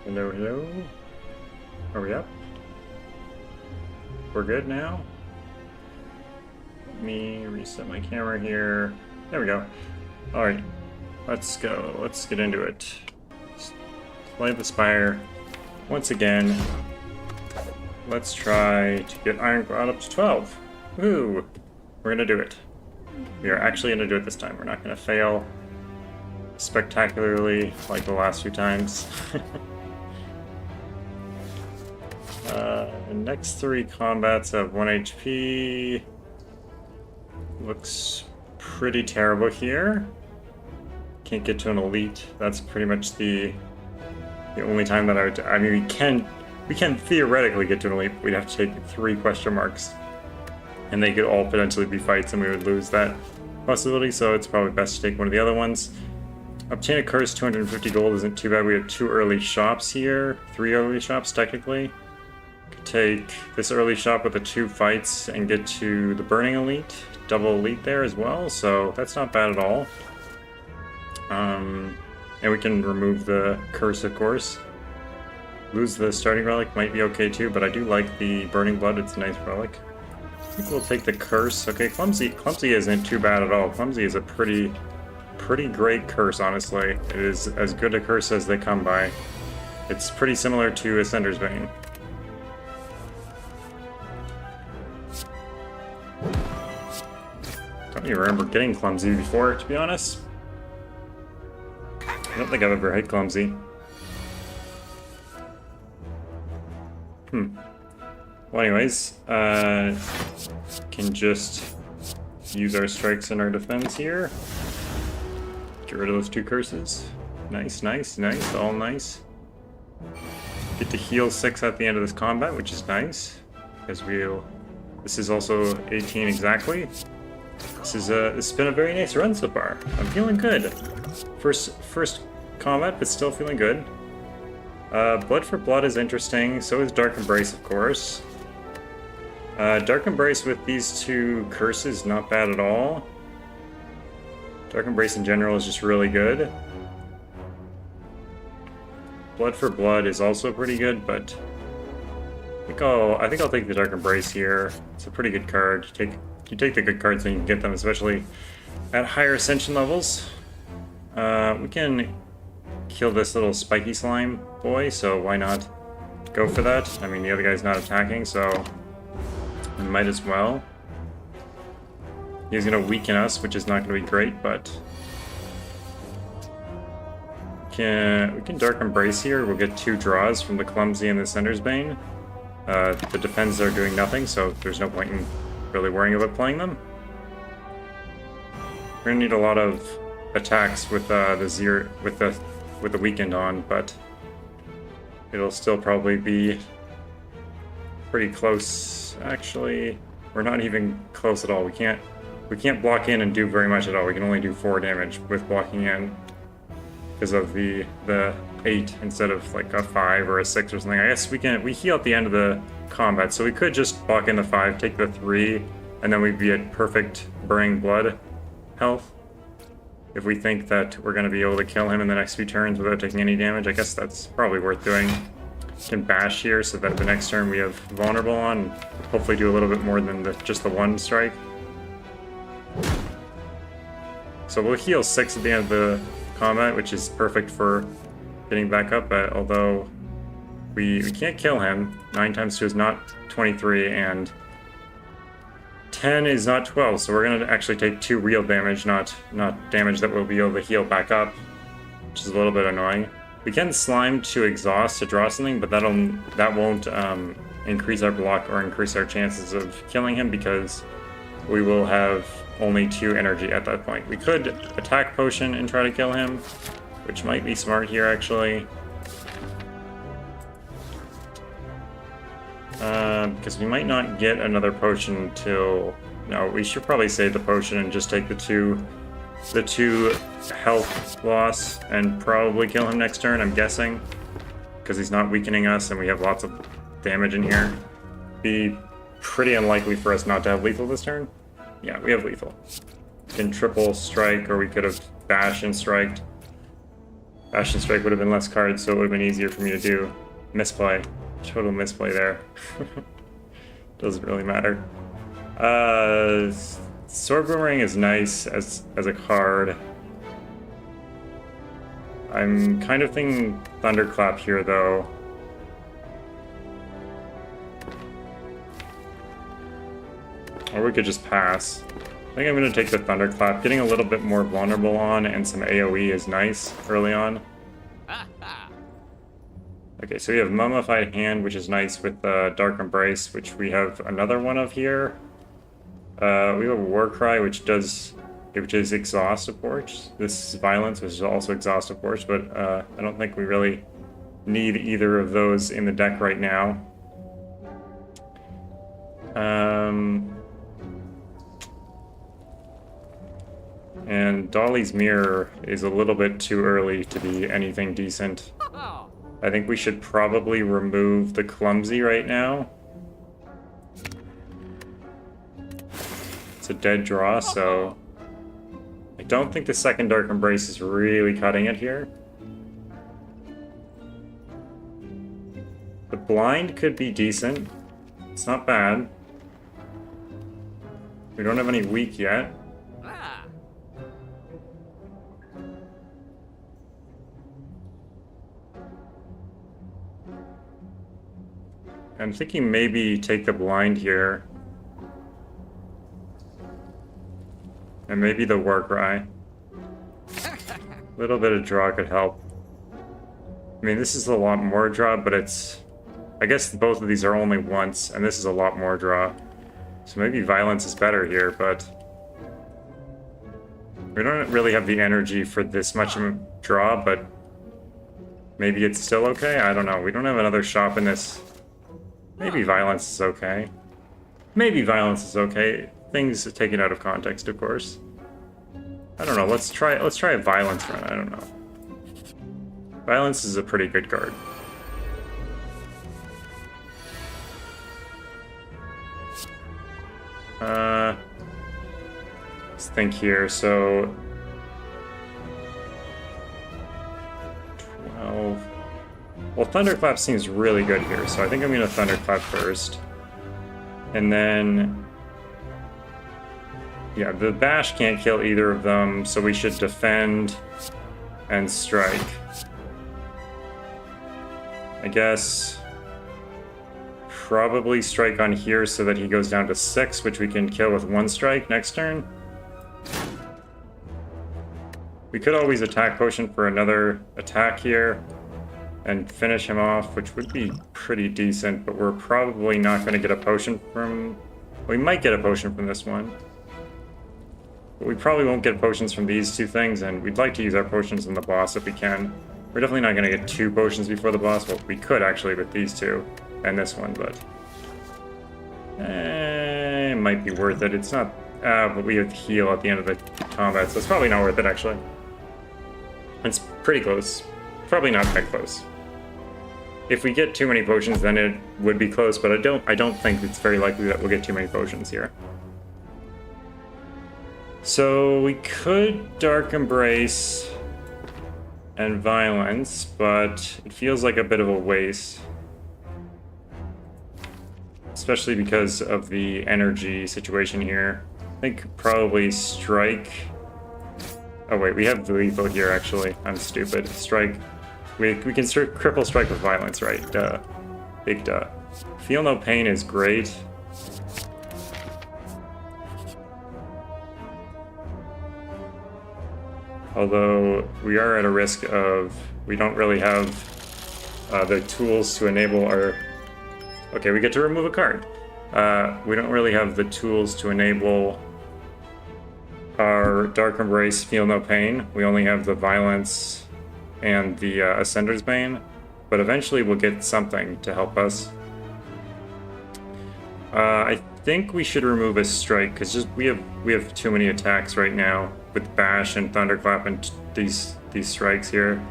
Hello, hello. Are we up? We're good now? Let me reset my camera here. There we go. Alright, let's go. Let's get into it. Slay the Spire. Once again, let's try to get Iron God up to 12. Woo! We're gonna do it. We are actually gonna do it this time. We're not gonna fail spectacularly like the last few times. Next 3 combats have 1 HP. Looks pretty terrible here. Can't get to an elite. That's pretty much the only time that I mean, we can theoretically get to an elite, but we'd have to take 3 question marks. And they could all potentially be fights and we would lose that possibility, so it's probably best to take one of the other ones. Obtain a curse, 250 gold isn't too bad. We have 2 early shops here. 3 early shops, technically. Could take this early shop with the 2 fights and get to the Burning Elite. Double Elite there as well, so that's not bad at all. And we can remove the curse, of course. Lose the starting relic might be okay too, but I do like the Burning Blood. It's a nice relic. I think we'll take the curse. Okay, Clumsy isn't too bad at all. Clumsy is a pretty great curse, honestly. It is as good a curse as they come by. It's pretty similar to Ascender's Bane. Don't even remember getting Clumsy before, to be honest. I don't think I've ever had Clumsy. Well, anyways, can just use our strikes in our defense here. Get rid of those 2 curses. Nice, nice, nice, all nice. Get to heal 6 at the end of this combat, which is nice. Because this is also 18 exactly. This has been a very nice run so far. I'm feeling good. First combat, but still feeling good. Blood for Blood is interesting. So is Dark Embrace, of course. Dark Embrace with these 2 curses, not bad at all. Dark Embrace in general is just really good. Blood for Blood is also pretty good, but I think I'll take the Dark Embrace here. It's a pretty good card. You take the good cards and you can get them, especially at higher ascension levels. We can kill this little spiky slime boy, so why not go for that? I mean, the other guy's not attacking, so we might as well. He's gonna weaken us, which is not gonna be great, but we can Dark Embrace here. We'll get 2 draws from the Clumsy and the Ascender's Bane. The defenses are doing nothing, so there's no point in really worrying about playing them. We're gonna need a lot of attacks with with the weakened on, but it'll still probably be pretty close. Actually, we're not even close at all. We can't block in and do very much at all. We can only do 4 damage with blocking in because of the 8 instead of like a 5 or a 6 or something. I guess we heal at the end of the combat, so we could just block in the 5, take the 3, and then we'd be at perfect Burning Blood health. If we think that we're going to be able to kill him in the next few turns without taking any damage, I guess that's probably worth doing. Can bash here so that the next turn we have vulnerable on, and hopefully do a little bit more than just the 1 strike. So we'll heal 6 at the end of the combat, which is perfect for getting back up, although we can't kill him. 9 times 2 is not 23, and 10 is not 12, so we're going to actually take 2 real damage, not damage that we'll be able to heal back up, which is a little bit annoying. We can slime to exhaust to draw something, but that won't increase our block or increase our chances of killing him, because we will have only 2 energy at that point. We could attack potion and try to kill him, which might be smart here actually. Because we might not get another potion till... No, we should probably save the potion and just take the 2 health loss and probably kill him next turn, I'm guessing. Because he's not weakening us and we have lots of damage in here. Be pretty unlikely for us not to have lethal this turn. Yeah, we have lethal. We can triple strike, or we could have bashed and striked. Bastion Strike would have been less cards, so it would have been easier for me to do. Misplay. Total misplay there. Doesn't really matter. Sword Boomerang is nice as a card. I'm kind of thinking Thunderclap here, though. Or we could just pass. I think I'm going to take the Thunderclap. Getting a little bit more vulnerable on and some AoE is nice early on. Okay, so we have Mummified Hand, which is nice with Dark Embrace, which we have another one of here. We have a Warcry, which is Exhaust, of course. This is Violence, which is also Exhaust, of course, but I don't think we really need either of those in the deck right now. And Dolly's Mirror is a little bit too early to be anything decent. I think we should probably remove the Clumsy right now. It's a dead draw, so I don't think the second Dark Embrace is really cutting it here. The Blind could be decent. It's not bad. We don't have any weak yet. I'm thinking maybe take the Blind here. And maybe the Warcry. A little bit of draw could help. I mean, this is a lot more draw, but it's... I guess both of these are only once, and this is a lot more draw. So maybe Violence is better here, but... we don't really have the energy for this much draw, but... maybe it's still okay? I don't know. We don't have another shop in this... Maybe Violence is okay. Maybe Violence is okay. Things taken out of context, of course. I don't know. Let's try a Violence run. I don't know. Violence is a pretty good card. Let's think here. So 12. Well, Thunderclap seems really good here, so I think I'm going to Thunderclap first. And then... yeah, the Bash can't kill either of them, so we should defend and strike. I guess... probably strike on here so that he goes down to 6, which we can kill with 1 strike next turn. We could always attack Potion for another attack here and finish him off, which would be pretty decent, but we're probably not going to get a potion from... we might get a potion from this one. But we probably won't get potions from these two things, and we'd like to use our potions on the boss if we can. We're definitely not going to get 2 potions before the boss. Well, we could actually with these two, and this one, but... it might be worth it. It's not... but we have to heal at the end of the combat, so it's probably not worth it, actually. It's pretty close. Probably not that close. If we get too many potions, then it would be close, but I don't think it's very likely that we'll get too many potions here. So we could Dark Embrace and Violence, but it feels like a bit of a waste. Especially because of the energy situation here. I think probably Strike... oh wait, we have the lethal here actually. I'm stupid. Strike... We can cripple Strike with Violence, right? Duh. Big duh. Feel No Pain is great. Although we are at a risk of... we don't really have the tools to enable our... okay, we get to remove a card. We don't really have the tools to enable our Dark Embrace, Feel No Pain. We only have the Violence and the Ascender's Bane, but eventually we'll get something to help us. I think we should remove a Strike, because we have too many attacks right now with Bash and Thunderclap and these strikes here.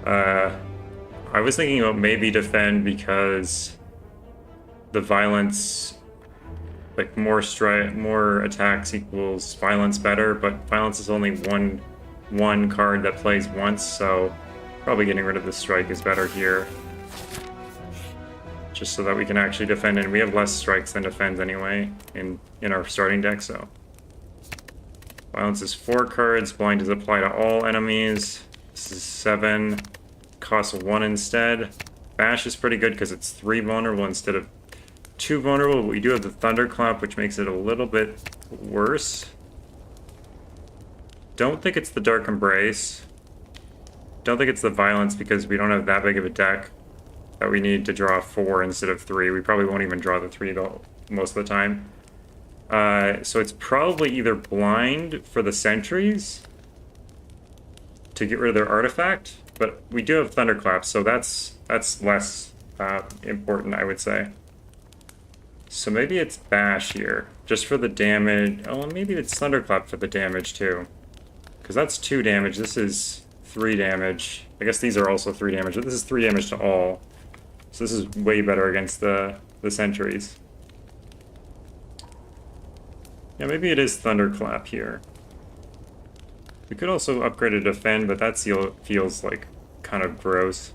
I was thinking about maybe defend because the Violence, like more attacks equals Violence better, but Violence is only one card that plays once, so Probably getting rid of the strike is better here. Just so that we can actually defend, and we have less strikes than defends anyway in our starting deck, so. Violence is 4 cards, blind does apply to all enemies. This is 7, costs 1 instead. Bash is pretty good because it's 3 vulnerable instead of 2 vulnerable. We do have the Thunderclap, which makes it a little bit worse. Don't think it's the Dark Embrace. Don't think it's the Violence because we don't have that big of a deck that we need to draw 4 instead of 3. We probably won't even draw the 3 though most of the time. So it's probably either blind for the sentries to get rid of their artifact, but we do have Thunderclap, so that's less important, I would say. So maybe it's Bash here, just for the damage. Oh, maybe it's Thunderclap for the damage too, because that's 2 damage. This is 3 damage. I guess these are also 3 damage, but this is 3 damage to all. So this is way better against the sentries. Yeah, maybe it is Thunderclap here. We could also upgrade to Defend, but that feels like kind of gross.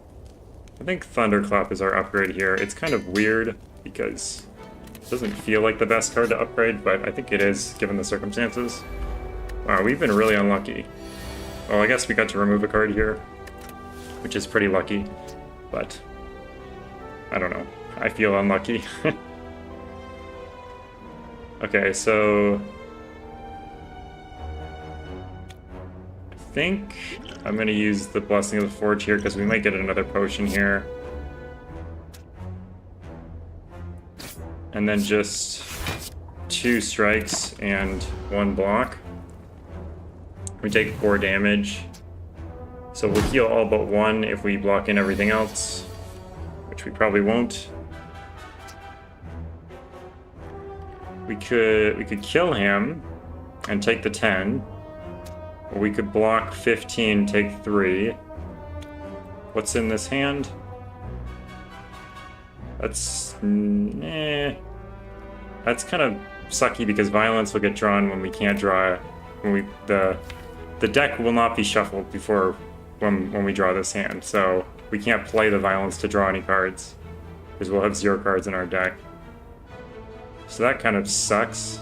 I think Thunderclap is our upgrade here. It's kind of weird because it doesn't feel like the best card to upgrade, but I think it is given the circumstances. Wow, we've been really unlucky. Well, I guess we got to remove a card here, which is pretty lucky, but I don't know. I feel unlucky. Okay, so I think I'm going to use the Blessing of the Forge here because we might get another potion here. And then just 2 strikes and 1 block. We take 4 damage. So we'll heal all but 1 if we block in everything else, which we probably won't. We could kill him and take the 10. Or we could block 15, take 3. What's in this hand? That's that's kind of sucky because violence will get drawn when we can't draw. When the deck will not be shuffled before when we draw this hand, so we can't play the violence to draw any cards because we'll have 0 cards in our deck. So that kind of sucks.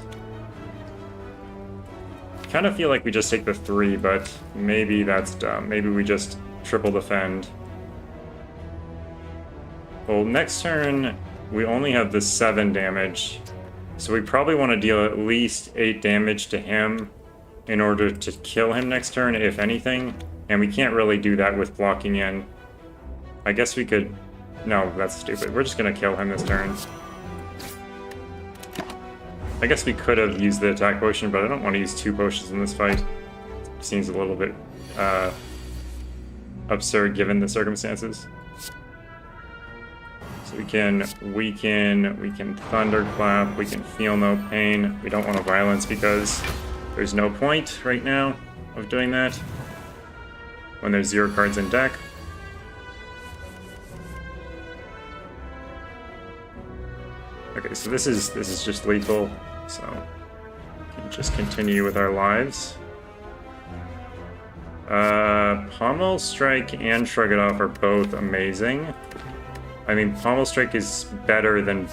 Kind of feel like we just take the 3, but maybe that's dumb. Maybe we just triple defend. Well, next turn, we only have the 7 damage, so we probably want to deal at least 8 damage to him in order to kill him next turn, if anything. And we can't really do that with blocking in. I guess we could... No, that's stupid. We're just going to kill him this turn. I guess we could have used the attack potion, but I don't want to use 2 potions in this fight. Seems a little bit absurd given the circumstances. So we can weaken, we can thunderclap, we can feel no pain. We don't want to violence because there's no point right now of doing that when there's 0 cards in deck. Okay, so this is just lethal, so we can just continue with our lives. Pommel Strike and Shrug It Off are both amazing. I mean, Pommel Strike is better than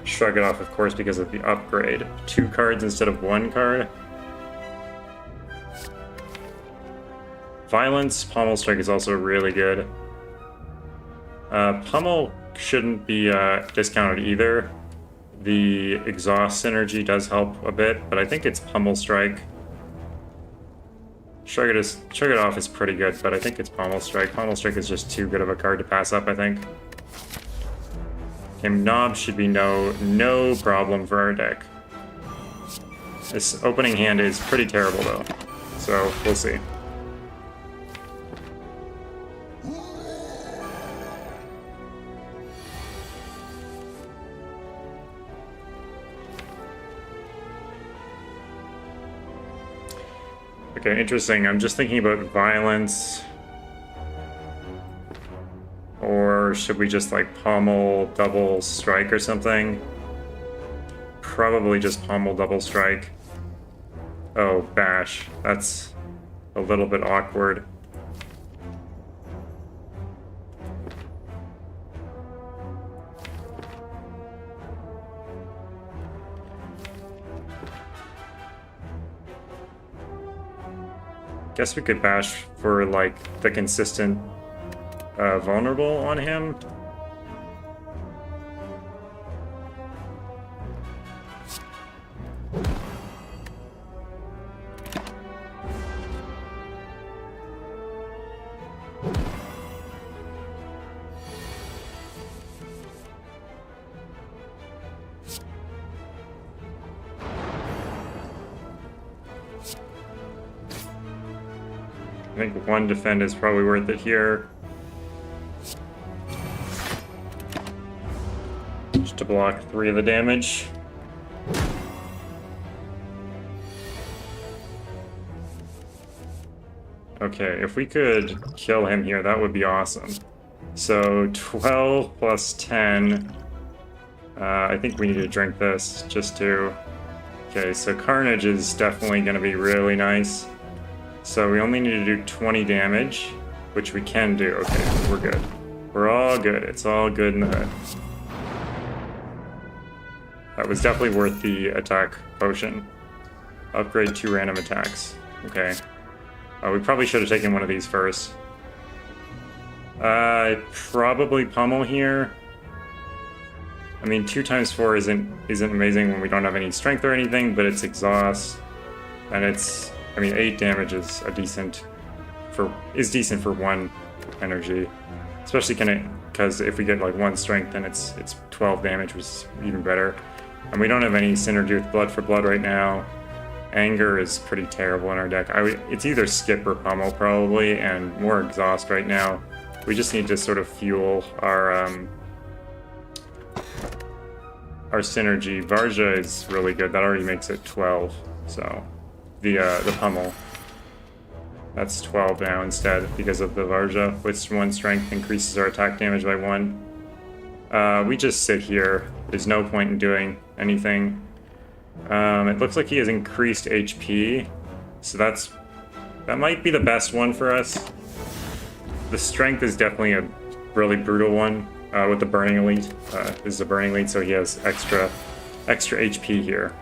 Shrug It Off, of course, because of the upgrade. 2 cards instead of 1 card. Violence, Pommel Strike is also really good. Pommel shouldn't be discounted either. The exhaust synergy does help a bit, but I think it's Pommel Strike. Shrug It Off is pretty good, but I think it's Pommel Strike. Pommel Strike is just too good of a card to pass up, I think. And Knob should be no problem for our deck. This opening hand is pretty terrible though, so we'll see. Okay, interesting. I'm just thinking about violence. Or should we just like pommel double strike or something? Probably just pommel double strike. Oh, bash. That's a little bit awkward. Guess we could bash for like the consistent vulnerable on him. I think one defend is probably worth it here. Just to block 3 of the damage. Okay, if we could kill him here, that would be awesome. So 12 plus 10. I think we need to drink this just to... Okay, so Carnage is definitely going to be really nice. So we only need to do 20 damage, which we can do. Okay, we're good. We're all good. It's all good in the hood. That was definitely worth the attack potion. Upgrade 2 random attacks. Okay. We probably should have taken one of these first. Probably pummel here. I mean, 2 times 4 isn't amazing when we don't have any strength or anything, but it's exhaust, and it's... I mean, 8 damage is decent for 1 energy, especially because if we get like 1 strength, then it's 12 damage, which is even better. And we don't have any synergy with Blood for Blood right now. Anger is pretty terrible in our deck. It's either skip or pummel probably, and more exhaust right now. We just need to sort of fuel our synergy. Varja is really good. That already makes it 12. So the pummel, that's 12 now instead because of the Varja. With 1 strength increases our attack damage by 1. We just sit here. There's no point in doing anything. It looks like he has increased HP, so that might be the best one for us. The strength is definitely a really brutal one with the Burning Elite. This is a Burning Elite, so he has extra HP here.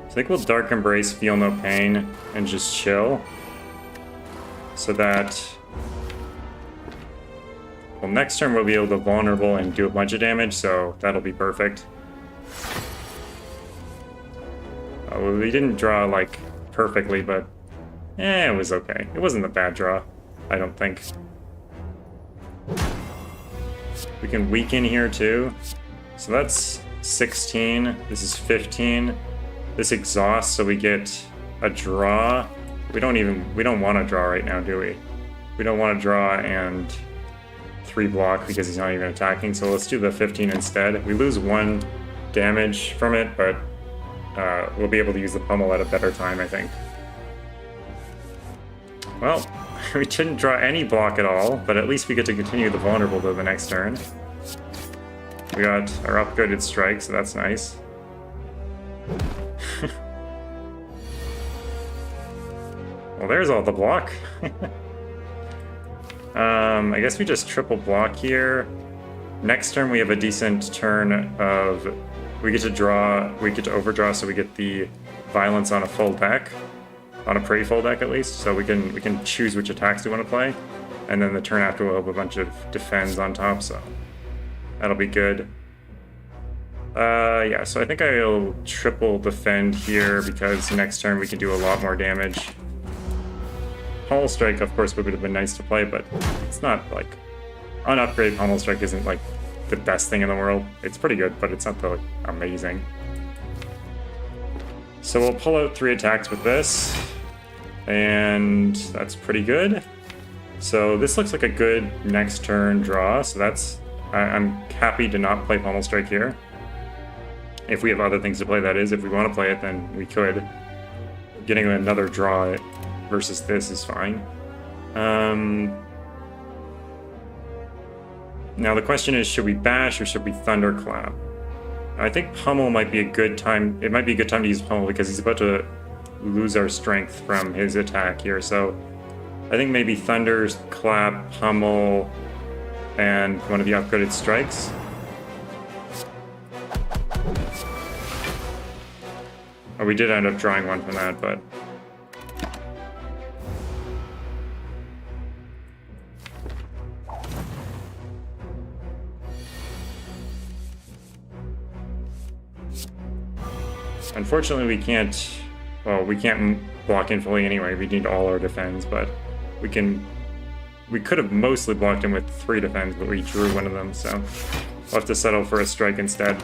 So I think we'll Dark Embrace, Feel No Pain, and just chill. So that... Well, next turn we'll be able to Vulnerable and do a bunch of damage, so that'll be perfect. Well, we didn't draw, like, perfectly, but... it was okay. It wasn't a bad draw, I don't think. We can weaken here, too. So that's 16. This is 15. This exhausts, so we get a draw. We don't want to draw right now, do we? We don't want to draw and 3 block because he's not even attacking, so let's do the 15 instead. We lose 1 damage from it, but we'll be able to use the pummel at a better time, I think. Well, we didn't draw any block at all, but at least we get to continue the vulnerable to the next turn. We got our upgraded strike, so that's nice. Well, there's all the block. I guess we just triple block here. Next turn we have a decent turn of... We get to overdraw, so we get the violence on a full deck. On a pretty full deck, at least. So we can choose which attacks we want to play. And then the turn after we'll have a bunch of defends on top, so... That'll be good. Yeah, so I think I'll triple defend here, because next turn we can do a lot more damage. Pummel Strike, of course, would have been nice to play, but it's not, like... Unupgraded Pummel Strike isn't, like, the best thing in the world. It's pretty good, but it's not, like, amazing. So we'll pull out 3 attacks with this, and that's pretty good. So this looks like a good next turn draw, so that's... I'm happy to not play Pummel Strike here. If we have other things to play, that is. If we want to play it, then we could. Getting another draw versus this is fine. Now the question is, should we bash or should we thunderclap? I think pummel might be a good time. It might be a good time to use pummel because he's about to lose our strength from his attack here. So I think maybe thunderclap, pummel, and one of the upgraded strikes. Oh, we did end up drawing one from that, but Unfortunately, we can't... Well, we can't block in fully anyway. We need all our defense, but we can... We could have mostly blocked him with 3 defense, but we drew one of them, so... We'll have to settle for a strike instead.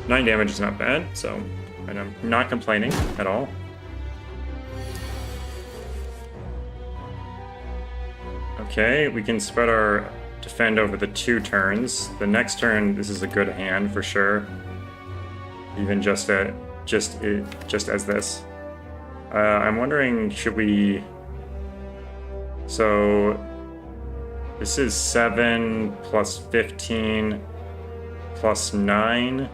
9 damage is not bad, so... And I'm not complaining at all. Okay, we can spread our defend over the 2 turns. The next turn, this is a good hand for sure. Even just as this. I'm wondering, should we... So... This is 7 plus 15 plus 9.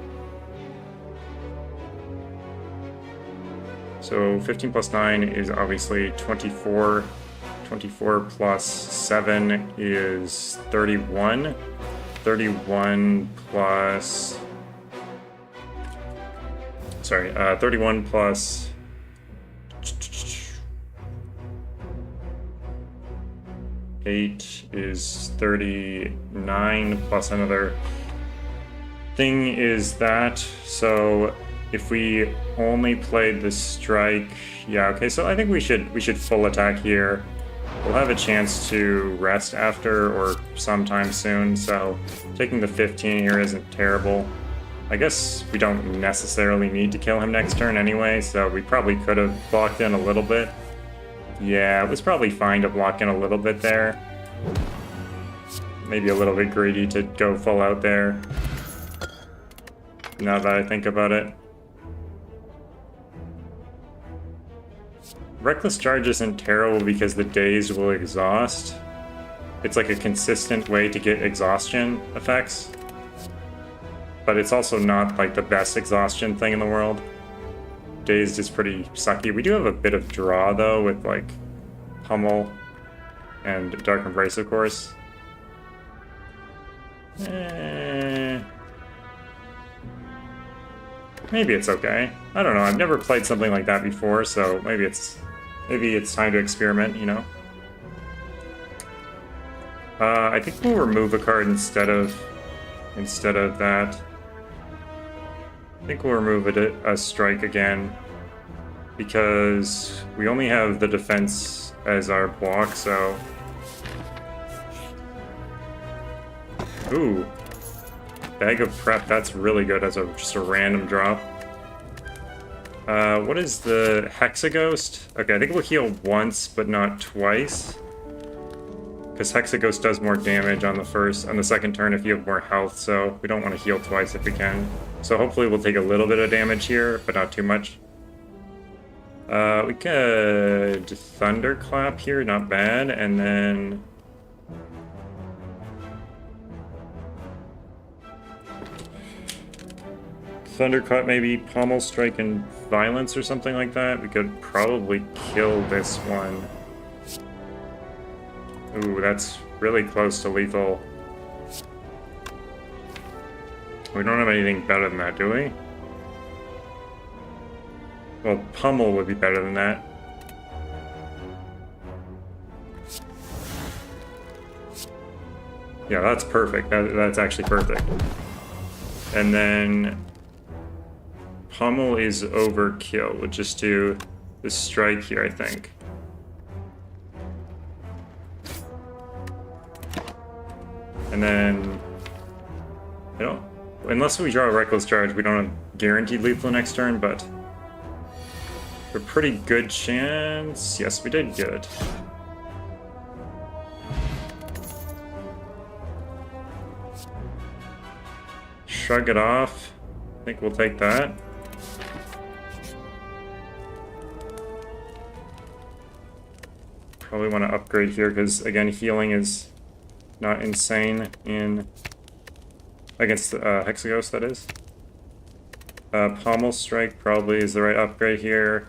So 15 plus 9 is obviously 24. 24 plus 7 is 31. 31 plus... Sorry, 31 plus... 8 is 39 plus another thing is that. So if we only played the strike... Yeah, okay, so I think we should full attack here. We'll have a chance to rest after or sometime soon, so taking the 15 here isn't terrible. I guess we don't necessarily need to kill him next turn anyway, so we probably could have blocked in a little bit. Yeah, it was probably fine to block in a little bit there. Maybe a little bit greedy to go full out there, now that I think about it. Reckless Charge isn't terrible because the daze will exhaust. It's like a consistent way to get exhaustion effects. But it's also not like the best exhaustion thing in the world. Dazed is pretty sucky. We do have a bit of draw though with like Pummel and Dark Embrace, of course. Maybe it's okay. I don't know. I've never played something like that before, so maybe it's time to experiment, you know? I think we'll remove a card instead of that. I think we'll remove a strike again, because we only have the defense as our block, so... Ooh. Bag of Prep, that's really good as just a random drop. What is the Hexaghost? Okay, I think we'll heal once, but not twice. Because Hexaghost does more damage on the second turn if you have more health, so we don't want to heal twice if we can. So hopefully we'll take a little bit of damage here, but not too much. We could Thunderclap here, not bad, and then... Thunderclap, maybe Pommel Strike and Violence or something like that. We could probably kill this one. Ooh, that's really close to lethal. We don't have anything better than that, do we? Well, Pummel would be better than that. Yeah, that's perfect. That's actually perfect. And then... Pummel is overkill. We'll just do the strike here, I think. And then... I don't... Unless we draw a Reckless Charge, we don't have guaranteed lethal next turn, but... A pretty good chance... Yes, we did get it. Shrug it off. I think we'll take that. Probably want to upgrade here because, again, healing is not insane in against Hexaghost, that is. Pommel Strike probably is the right upgrade here.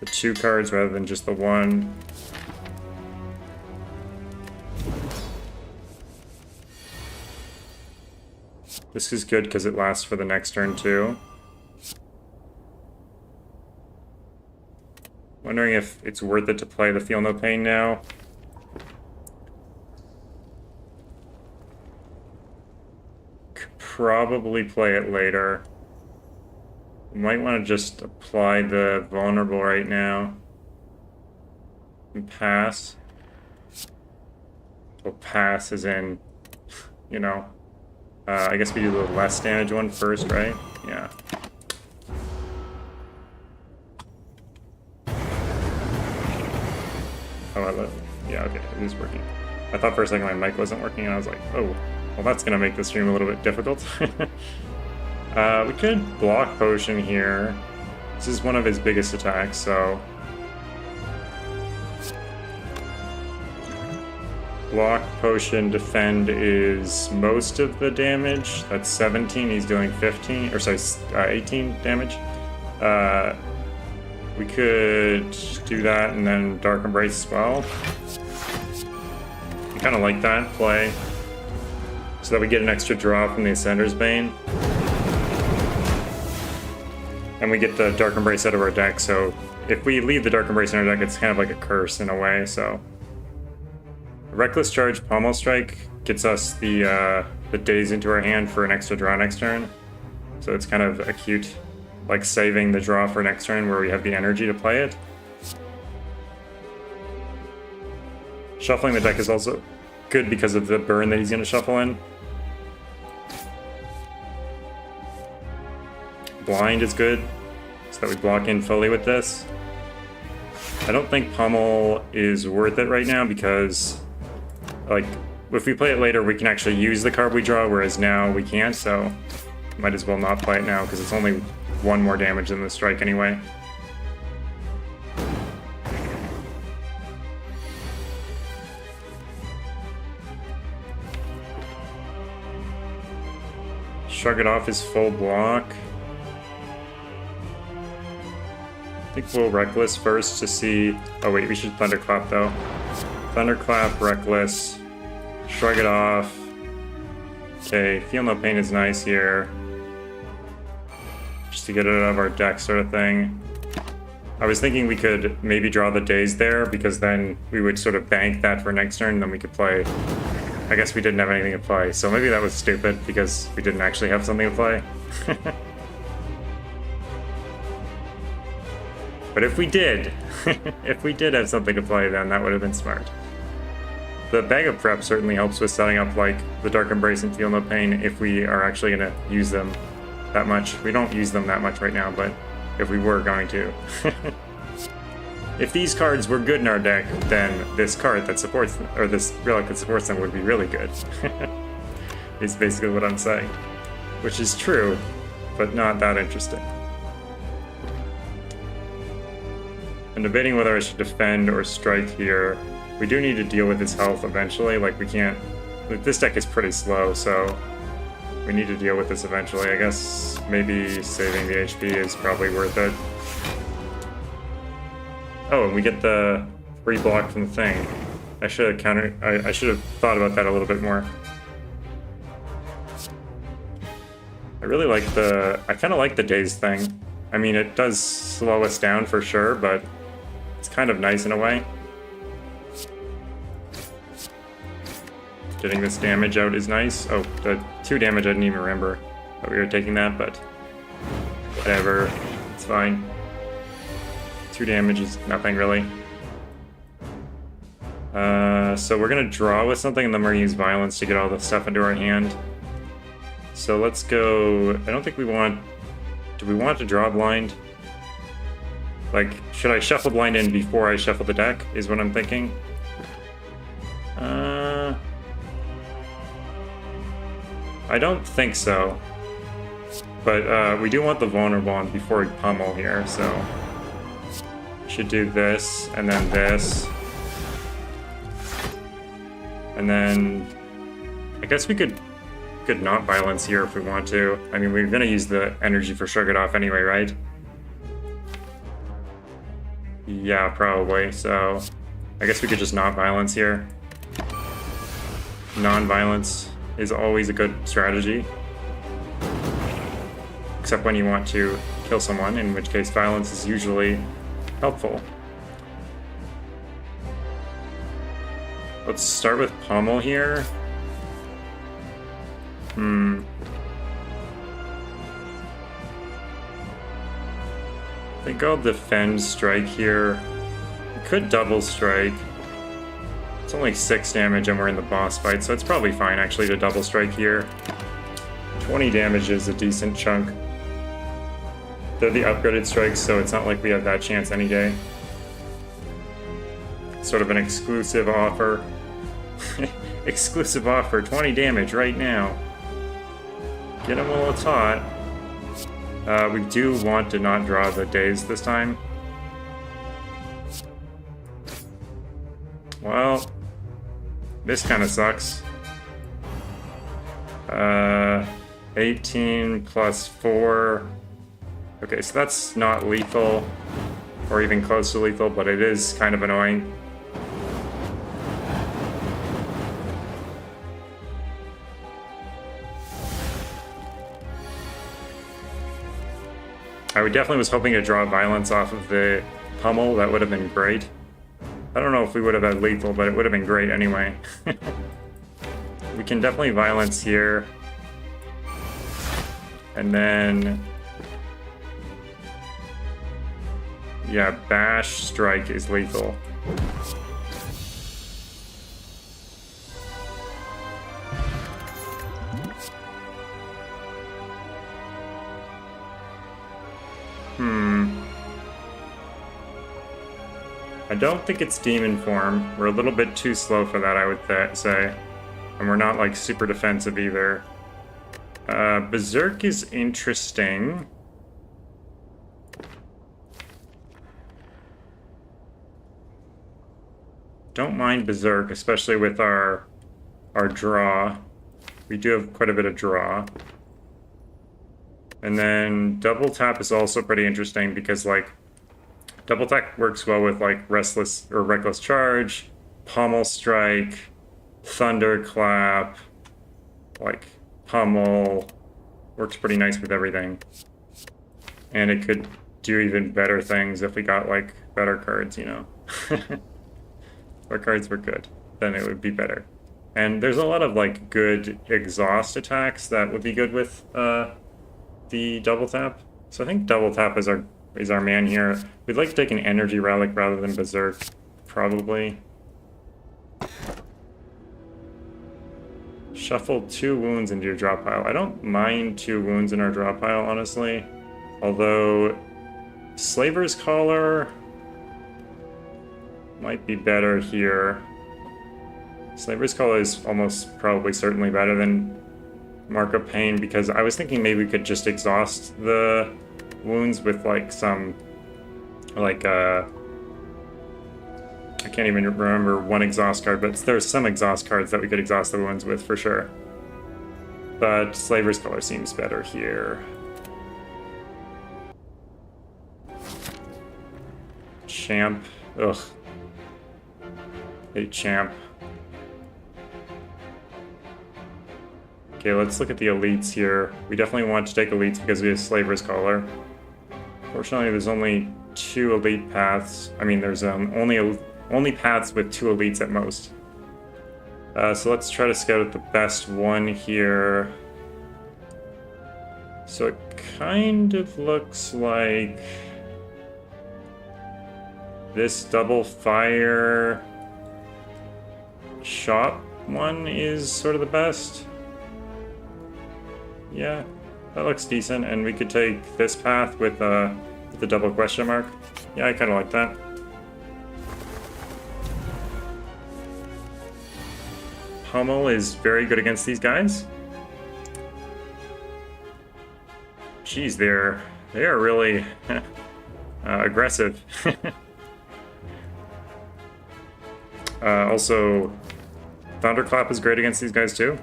The 2 cards rather than just the 1. This is good because it lasts for the next turn too. Wondering if it's worth it to play the Feel No Pain now. Could probably play it later. We might want to just apply the vulnerable right now. And pass. Well, pass as in, you know, I guess we do the less damage one first, right? Yeah. Oh, yeah, okay, it is working. I thought for a second my mic wasn't working, and I was like, oh, well, that's gonna make the stream a little bit difficult. We could block potion here. This is one of his biggest attacks, so... Block, potion, defend is most of the damage. That's 17, he's doing 15, or sorry, 18 damage. We could do that and then Dark Embrace as well. I kind of like that play. So that we get an extra draw from the Ascender's Bane. And we get the Dark Embrace out of our deck, so if we leave the Dark Embrace in our deck, it's kind of like a curse in a way, so... Reckless Charge Pommel Strike gets us the daze into our hand for an extra draw next turn. So it's kind of a cute, like saving the draw for next turn where we have the energy to play it. Shuffling the deck is also good because of the burn that he's going to shuffle in. Blind is good, so that we block in fully with this. I don't think Pommel is worth it right now because... like, if we play it later, we can actually use the card we draw, whereas now we can't, so might as well not play it now, because it's only one more damage than the strike anyway. Shrug It Off is full block. I think we'll Reckless first to see... oh wait, we should Thunderclap though. Thunderclap, Reckless, Shrug It Off. Okay, Feel No Pain is nice here. Just to get it out of our deck sort of thing. I was thinking we could maybe draw the daze there, because then we would sort of bank that for next turn, and then we could play... I guess we didn't have anything to play, so maybe that was stupid, because we didn't actually have something to play. But if we did, if we did have something to play, then that would have been smart. The Bag of Prep certainly helps with setting up like the Dark Embrace and Feel No Pain if we are actually going to use them that much. We don't use them that much right now, but if we were going to. If these cards were good in our deck, then this card that supports them, or this relic that supports them would be really good. Is basically what I'm saying. Which is true, but not that interesting. I'm debating whether I should defend or strike here. We do need to deal with his health eventually, like we can't... this deck is pretty slow, so we need to deal with this eventually. I guess maybe saving the HP is probably worth it. Oh, and we get the free block from the thing. I should have I should have thought about that a little bit more. I really like the... I kind of like the daze thing. I mean, it does slow us down for sure, but it's kind of nice in a way. Getting this damage out is nice. Oh, the 2 damage, I didn't even remember that we were taking that, but whatever, it's fine. 2 damage is nothing really. So we're gonna draw with something and then we're gonna use Violence to get all the stuff into our hand. So let's go... I don't think we want... do we want to draw blind? Like, should I shuffle blind in before I shuffle the deck, is what I'm thinking. I don't think so. But we do want the vulnerable on before we pummel here, so... should do this, and then this. And then... I guess we could not Violence here if we want to. I mean, we're gonna use the energy for Shrug It Off anyway, right? Yeah, probably, so... I guess we could just not Violence here. Non-violence is always a good strategy. Except when you want to kill someone, in which case Violence is usually helpful. Let's start with Pommel here. think I'll defend strike here. We could double strike. It's only 6 damage and we're in the boss fight, so it's probably fine actually to double strike here. 20 damage is a decent chunk. They're the upgraded strikes, so it's not like we have that chance any day. Sort of an exclusive offer. Exclusive offer, 20 damage right now. Get him while it's hot. We do want to not draw the days this time. Well, this kind of sucks. 18 plus 4. Okay, so that's not lethal, or even close to lethal, but it is kind of annoying. I definitely was hoping to draw violence off of the pummel. That would have been great. I don't know if we would have had lethal, but it would have been great anyway. We can definitely violence here. And then... yeah, bash strike is lethal. I don't think it's demon form. We're a little bit too slow for that, I would say. And we're not like super defensive either. Berserk is interesting. Don't mind Berserk, especially with our draw. We do have quite a bit of draw. And then double tap is also pretty interesting because like double tap works well with like restless or reckless charge, pommel strike, thunderclap, like pummel. Works pretty nice with everything. And it could do even better things if we got like better cards, you know. If our cards were good, then it would be better. And there's a lot of like good exhaust attacks that would be good with the double tap. So I think double tap is our man here. We'd like to take an energy relic rather than berserk, probably. Shuffle 2 wounds into your draw pile. I don't mind 2 wounds in our draw pile, honestly. Although Slaver's Collar might be better here. Slaver's Collar is almost probably certainly better than Mark of Pain, because I was thinking maybe we could just exhaust the wounds with like some like I can't even remember one exhaust card, but there's some exhaust cards that we could exhaust the wounds with for sure. But Slaver's Color seems better here. Champ. Ugh. Hate Champ. Okay, let's look at the elites here. We definitely want to take elites because we have Slaver's Collar. Fortunately, there's only 2 elite paths. I mean, there's only paths with 2 elites at most. So let's try to scout out the best one here. So it kind of looks like this double fire shop one is sort of the best. Yeah, that looks decent, and we could take this path with the double question mark. Yeah, I kind of like that. Pummel is very good against these guys. Jeez, they are really aggressive. Also, Thunderclap is great against these guys too.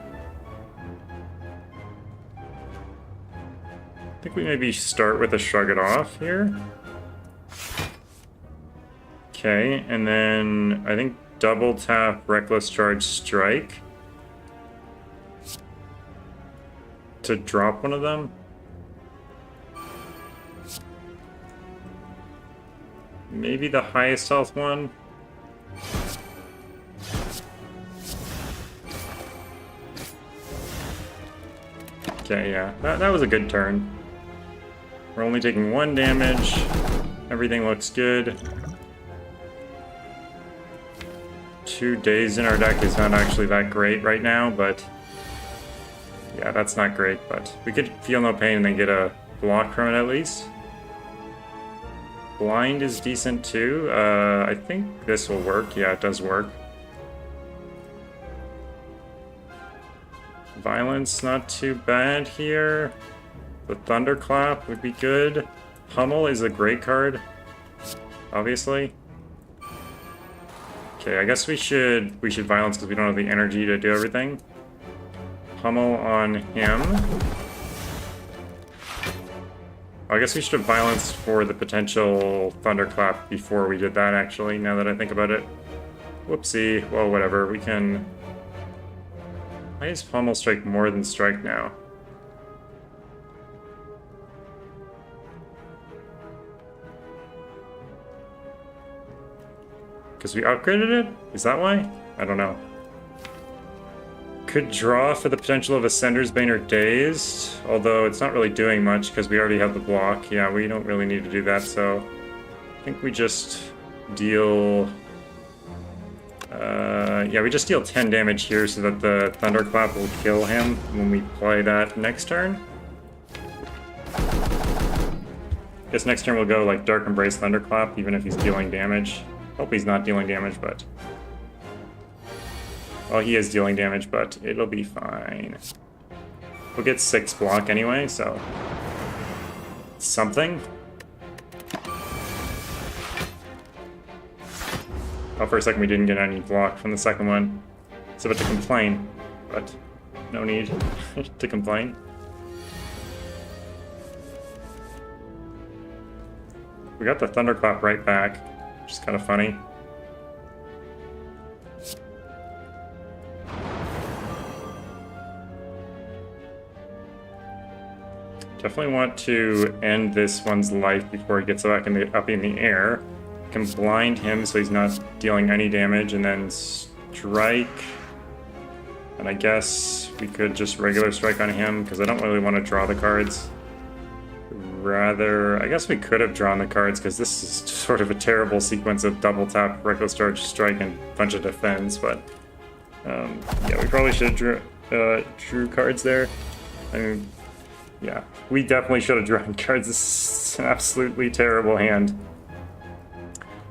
I think we maybe start with a Shrug It Off here. Okay, and then I think double tap Reckless Charge Strike to drop one of them. Maybe the highest health one. Okay, yeah, that was a good turn. We're only taking 1 damage. Everything looks good. 2 days in our deck is not actually that great right now, but yeah, that's not great, but we could feel no pain and then get a block from it at least. Blind is decent too. I think this will work. Yeah, it does work. Violence, not too bad here. The Thunderclap would be good. Pummel is a great card, obviously. Okay, I guess we should Violence because we don't have the energy to do everything. Pummel on him. I guess we should have Violence for the potential Thunderclap before we did that, actually, now that I think about it. Whoopsie. Well, whatever. We can... Why is Pummel Strike more than Strike now? Because we upgraded it? Is that why? I don't know. Could draw for the potential of Ascender's Bane or Dazed, although it's not really doing much because we already have the block. Yeah, we don't really need to do that, so I think we just deal... yeah, we just deal 10 damage here so that the Thunderclap will kill him when we play that next turn. Guess next turn we'll go like Dark Embrace Thunderclap, even if he's dealing damage. Hope he's not dealing damage, but... Well, he is dealing damage, but it'll be fine. We'll get 6 block anyway, so... Something. Oh, for a second we didn't get any block from the second one. It's about to complain, but no need to complain. We got the Thunderclap right back, which is kind of funny. Definitely want to end this one's life before he gets back up in the air. Can blind him so he's not dealing any damage, and then strike. And I guess we could just regular strike on him because I don't really want to draw the cards. Rather, I guess we could have drawn the cards because this is sort of a terrible sequence of double tap, reckless charge, strike, and a bunch of defense. But yeah, we probably should have drew cards there. I mean, yeah, we definitely should have drawn cards. This is an absolutely terrible hand.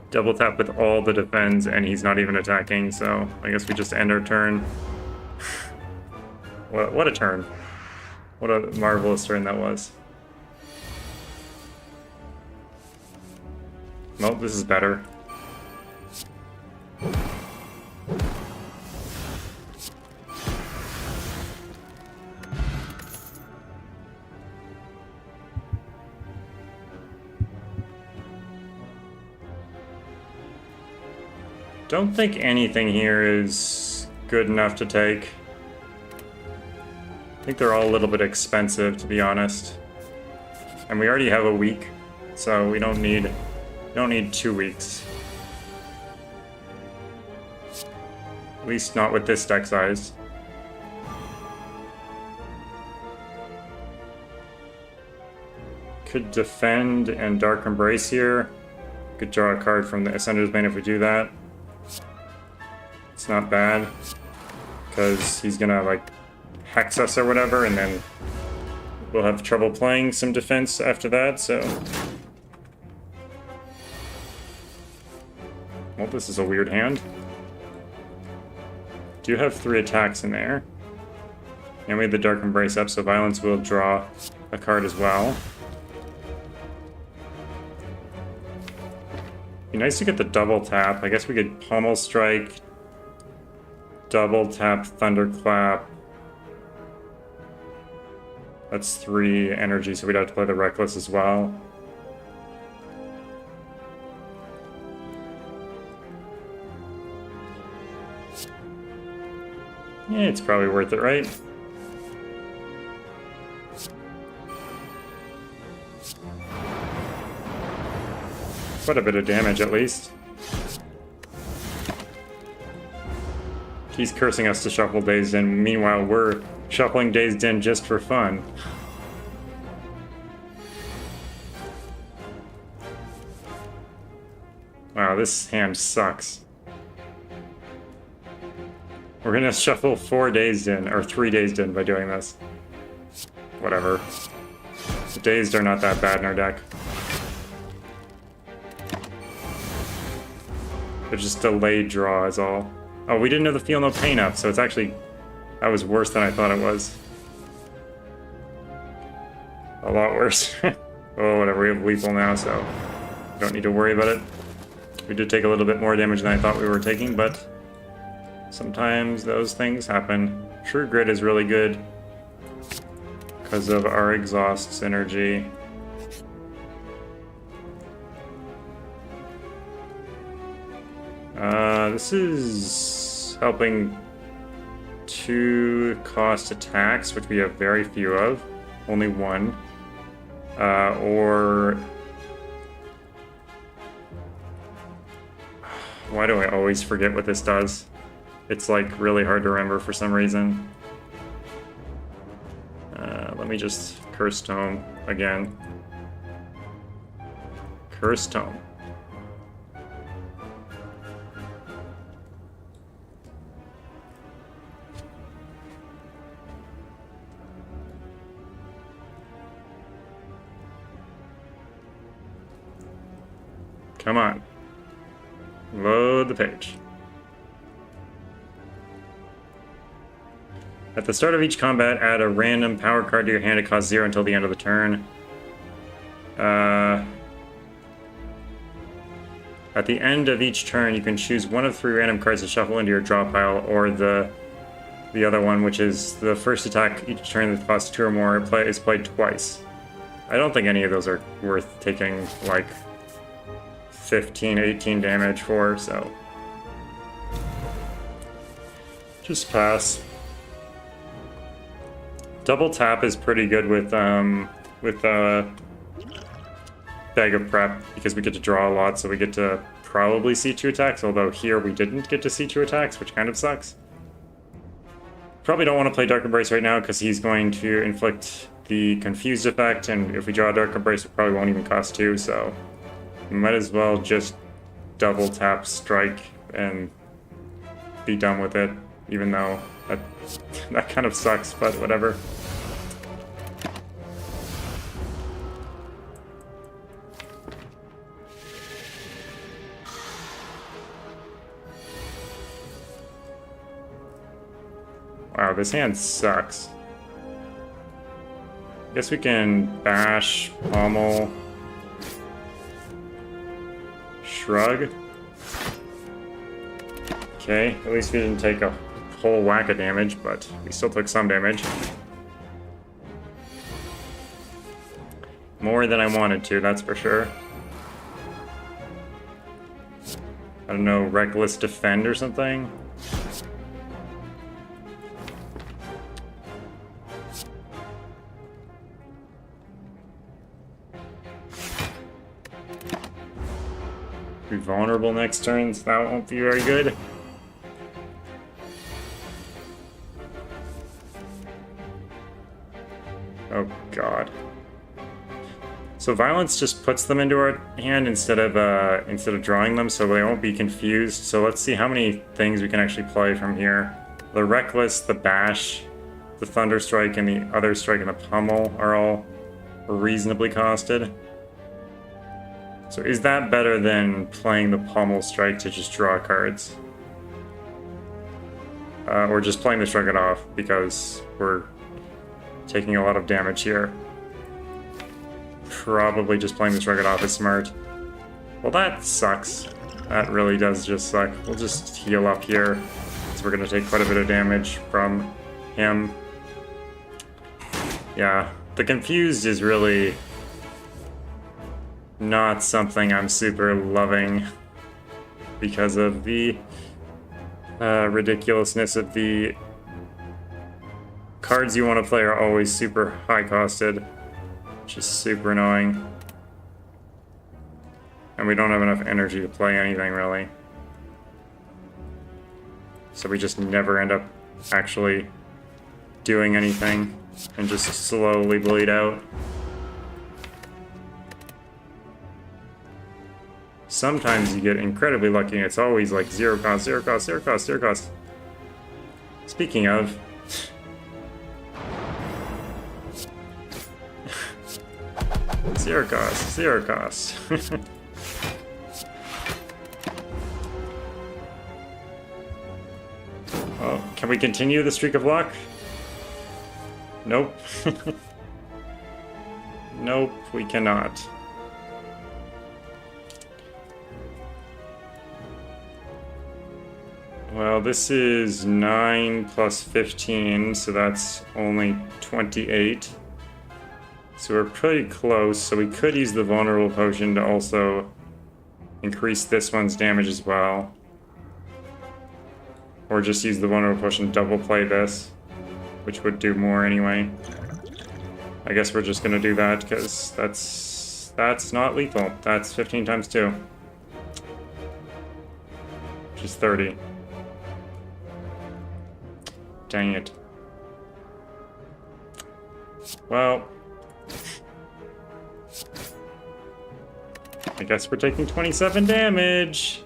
Double tap with all the defense, and he's not even attacking, so I guess we just end our turn. What a turn. What a marvelous turn that was. Well, this is better. Don't think anything here is good enough to take. I think they're all a little bit expensive, to be honest. And we already have a week, so we don't need 2 weeks. At least not with this deck size. Could defend and Dark Embrace here. Could draw a card from the Ascender's Bane if we do that. It's not bad, because he's gonna like hex us or whatever, and then we'll have trouble playing some defense after that, so... Well, this is a weird hand. Do have 3 attacks in there. And we have the Dark Embrace up, so Violence will draw a card as well. Be nice to get the double tap. I guess we could Pummel Strike, double tap Thunderclap. That's 3 energy, so we'd have to play the Reckless as well. Yeah, it's probably worth it, right? Quite a bit of damage, at least. He's cursing us to shuffle Dazed In. Meanwhile, we're shuffling Dazed In just for fun. Wow, this hand sucks. We're gonna shuffle 4 Dazed in, or 3 Dazed in by doing this. Whatever. The Dazed are not that bad in our deck. They're just delayed draw is all. Oh, we didn't have the Feel No Pain up, so it's actually... That was worse than I thought it was. A lot worse. Oh, whatever, we have lethal now, so... don't need to worry about it. We did take a little bit more damage than I thought we were taking, but... sometimes those things happen. True Grit is really good because of our exhaust synergy. This is helping 2 cost attacks, which we have very few of. Only 1. Or... why do I always forget what this does? It's like really hard to remember for some reason. Let me just Curse Tome again. Curse Tome. Come on. Load the page. At the start of each combat, add a random power card to your hand. It costs 0 until the end of the turn. At the end of each turn, you can choose one of 3 random cards to shuffle into your draw pile, or the other one, which is the first attack each turn that costs 2 or more, is played twice. I don't think any of those are worth taking, like, 15, 18 damage for, so... just pass. Double tap is pretty good with Bag of Prep, because we get to draw a lot, so we get to probably see 2 attacks, although here we didn't get to see 2 attacks, which kind of sucks. Probably don't want to play Dark Embrace right now, because he's going to inflict the Confused effect, and if we draw Dark Embrace, it probably won't even cost 2, so... we might as well just double tap Strike and be done with it, even though that kind of sucks, but whatever. Wow, this hand sucks. Guess we can bash, pommel, shrug. Okay, at least we didn't take a whole whack of damage, but we still took some damage. More than I wanted to, that's for sure. I don't know, Reckless Defend or something? Be vulnerable next turn, so that won't be very good. Oh god. So violence just puts them into our hand instead of drawing them, so they won't be confused. So let's see how many things we can actually play from here. The Reckless, the Bash, the Thunder Strike, and the other strike and the Pummel are all reasonably costed. So is that better than playing the Pummel Strike to just draw cards? Or just playing the Shrug It Off because we're taking a lot of damage here. Probably just playing the Shrug It Off is smart. Well, that sucks. That really does just suck. We'll just heal up here, so we're going to take quite a bit of damage from him. Yeah, the Confused is really not something I'm super loving because of the ridiculousness of the cards you want to play are always super high costed, which is super annoying. And we don't have enough energy to play anything really. So we just never end up actually doing anything and just slowly bleed out. sometimes you get incredibly lucky and it's always like 0 cost, 0 cost, 0 cost, 0 cost. Speaking of... Zero cost, 0 cost. Well, can we continue the streak of luck? Nope. Nope, we cannot. Well, this is 9 plus 15, so that's only 28. So we're pretty close, so we could use the vulnerable potion to also increase this one's damage as well. Or just use the vulnerable potion to double play this, which would do more anyway. I guess we're just gonna do that because that's not lethal. That's 15 times 2. Which is 30. Dang it. Well, I guess we're taking 27 damage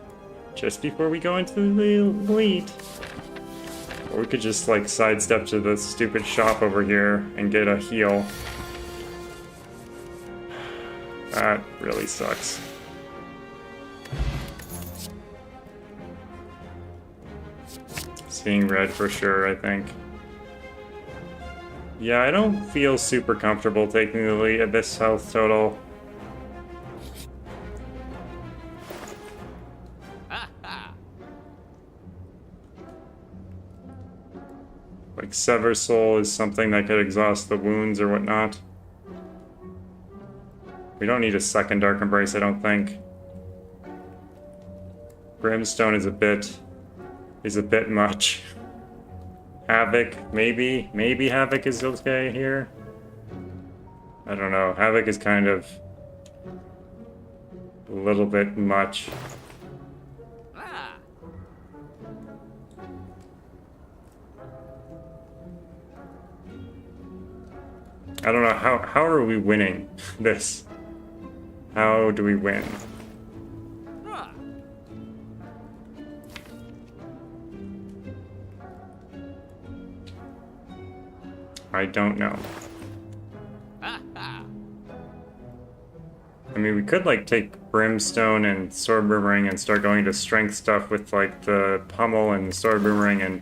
just before we go into the elite. Or we could just like sidestep to the stupid shop over here and get a heal. That really sucks. Seeing red for sure, I think. Yeah, I don't feel super comfortable taking the lead at this health total. Like, Sever Soul is something that could exhaust the wounds or whatnot. We don't need a second Dark Embrace, I don't think. Brimstone is a bit much. Havoc, maybe Havoc is okay here. I don't know. Havoc is kind of a little bit much. I don't know, how are we winning this? How do we win? I don't know. I mean, we could like take Brimstone and Sword Boomerang and start going to strength stuff with like the Pummel and the Sword Boomerang and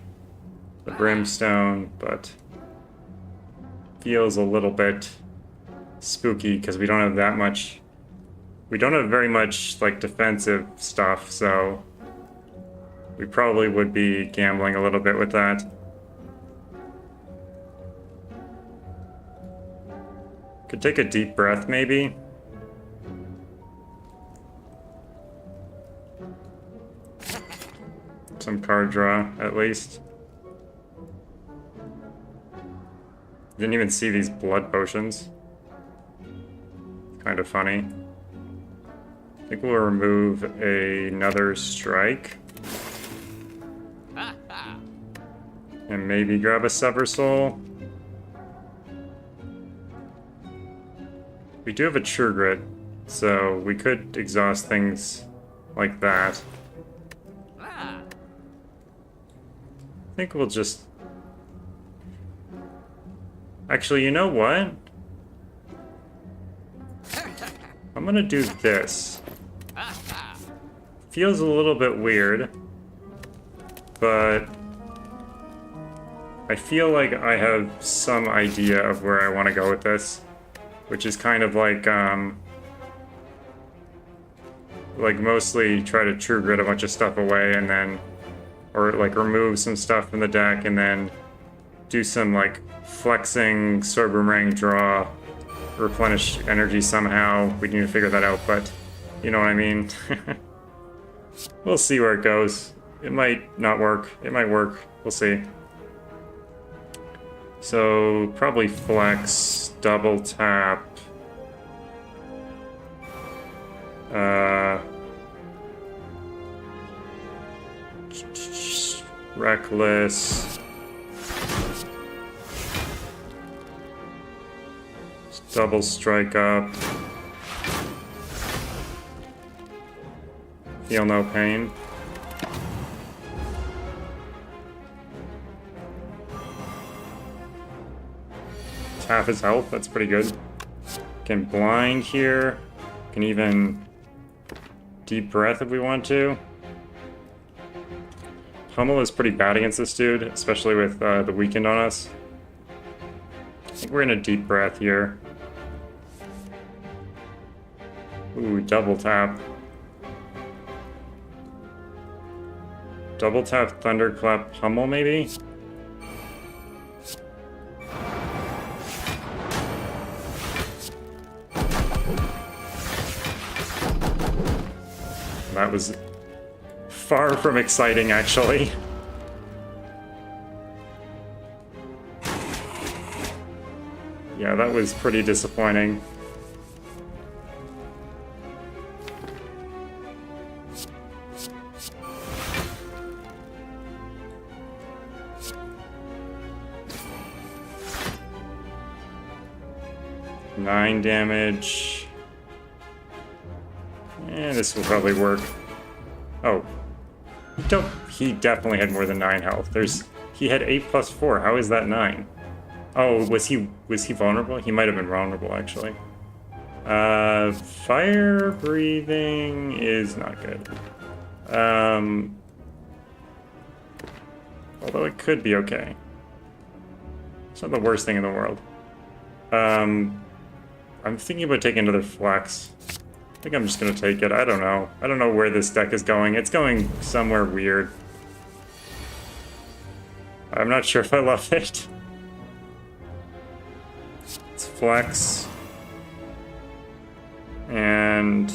the Brimstone, but feels a little bit spooky because we don't have that much. We don't have very much like defensive stuff, so we probably would be gambling a little bit with that. Could take a deep breath, maybe. Some card draw, at least. Didn't even see these blood potions. Kind of funny. I think we'll remove another strike. And maybe grab a Sever Soul. We do have a True Grit, so we could exhaust things like that. I think we'll just... Actually, you know what? I'm gonna do this. Feels a little bit weird, but I feel like I have some idea of where I want to go with this, which is kind of like mostly try to True Grit a bunch of stuff away and then, or like remove some stuff from the deck and then do some like flexing Sword Boomerang draw, replenish energy somehow. We need to figure that out, but you know what I mean. We'll see where it goes. It might not work. It might work. We'll see. So probably flex, double tap. Reckless. Double strike up. Feel no pain. It's half his health, that's pretty good. Can blind here. Can even deep breath if we want to. Pummel is pretty bad against this dude, especially with the weakened on us. I think we're in a deep breath here. Ooh, double tap. Double tap, thunderclap, pummel maybe? That was far from exciting, actually. Yeah, that was pretty disappointing. Nine damage. And this will probably work. Oh. He definitely had more than 9 health. He had 8 plus 4. How is that 9? Oh, was he vulnerable? He might have been vulnerable, actually. Fire breathing is not good. Although it could be okay. It's not the worst thing in the world. I'm thinking about taking another flex. I think I'm just gonna take it. I don't know. I don't know where this deck is going. It's going somewhere weird. I'm not sure if I love it. It's flex. And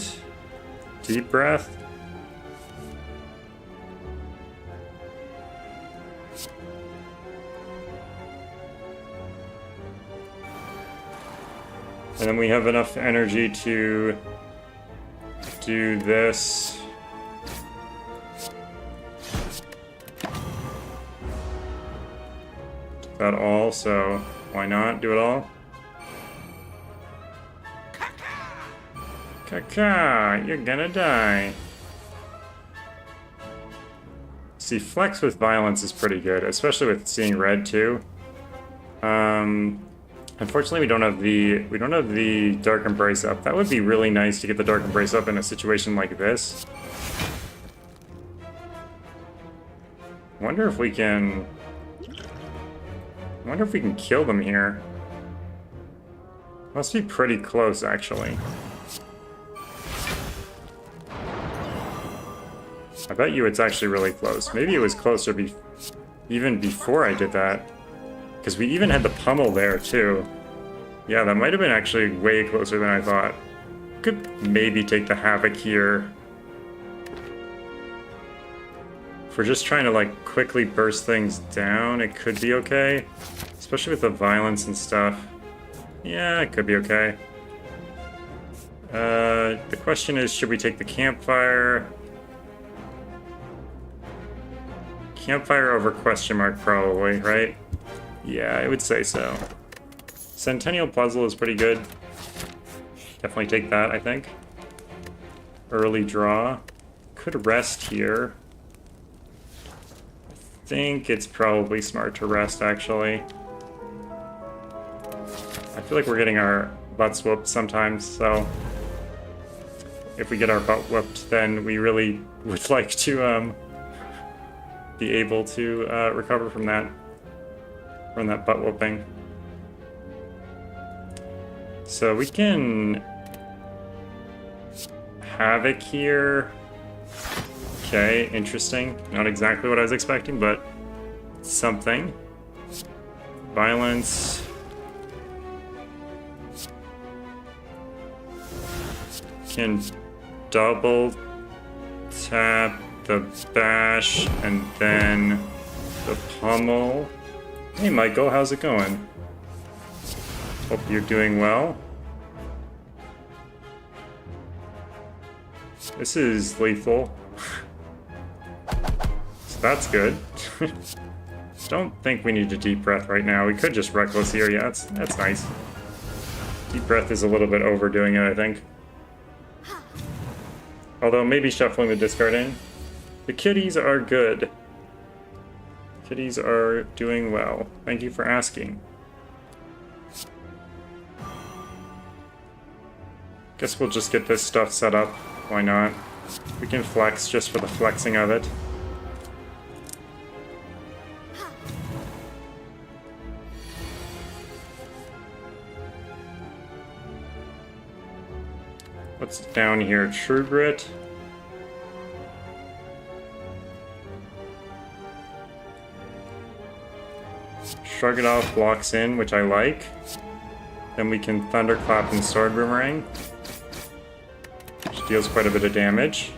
deep breath. And then we have enough energy to do this. Do that all, so why not do it all? Kaka, you're gonna die. See, flex with violence is pretty good, especially with seeing red too. Unfortunately, we don't have the Dark Embrace up. That would be really nice to get the Dark Embrace up in a situation like this. I wonder if we can kill them here. Must be pretty close, actually. I bet you it's actually really close. Maybe it was closer even before I did that. Because we even had the pummel there, too. Yeah, that might have been actually way closer than I thought. Could maybe take the Havoc here. If we're just trying to, like, quickly burst things down, it could be okay. Especially with the violence and stuff. Yeah, it could be okay. The question is, should we take the Campfire? Campfire over question mark, probably, right? Yeah, I would say so. Centennial Puzzle is pretty good. Definitely take that, I think. Early draw. Could rest here. I think it's probably smart to rest, actually. I feel like we're getting our butts whooped sometimes, so... if we get our butt whooped, then we really would like to, be able to, recover from that butt whooping. So we can Havoc here. Okay, interesting. Not exactly what I was expecting, but something. Violence. Can double tap the bash and then the pummel. Hey Michael, how's it going? Hope you're doing well. This is lethal. So that's good. Don't think we need a deep breath right now. We could just reckless here. Yeah, that's nice. Deep breath is a little bit overdoing it, I think. Although maybe shuffling the discard in. The kitties are good. Kitties are doing well. Thank you for asking. Guess we'll just get this stuff set up. Why not? We can flex just for the flexing of it. What's down here? True Grit. Shrug It Off blocks in, which I like. Then we can Thunderclap and Sword Boomerang, which deals quite a bit of damage.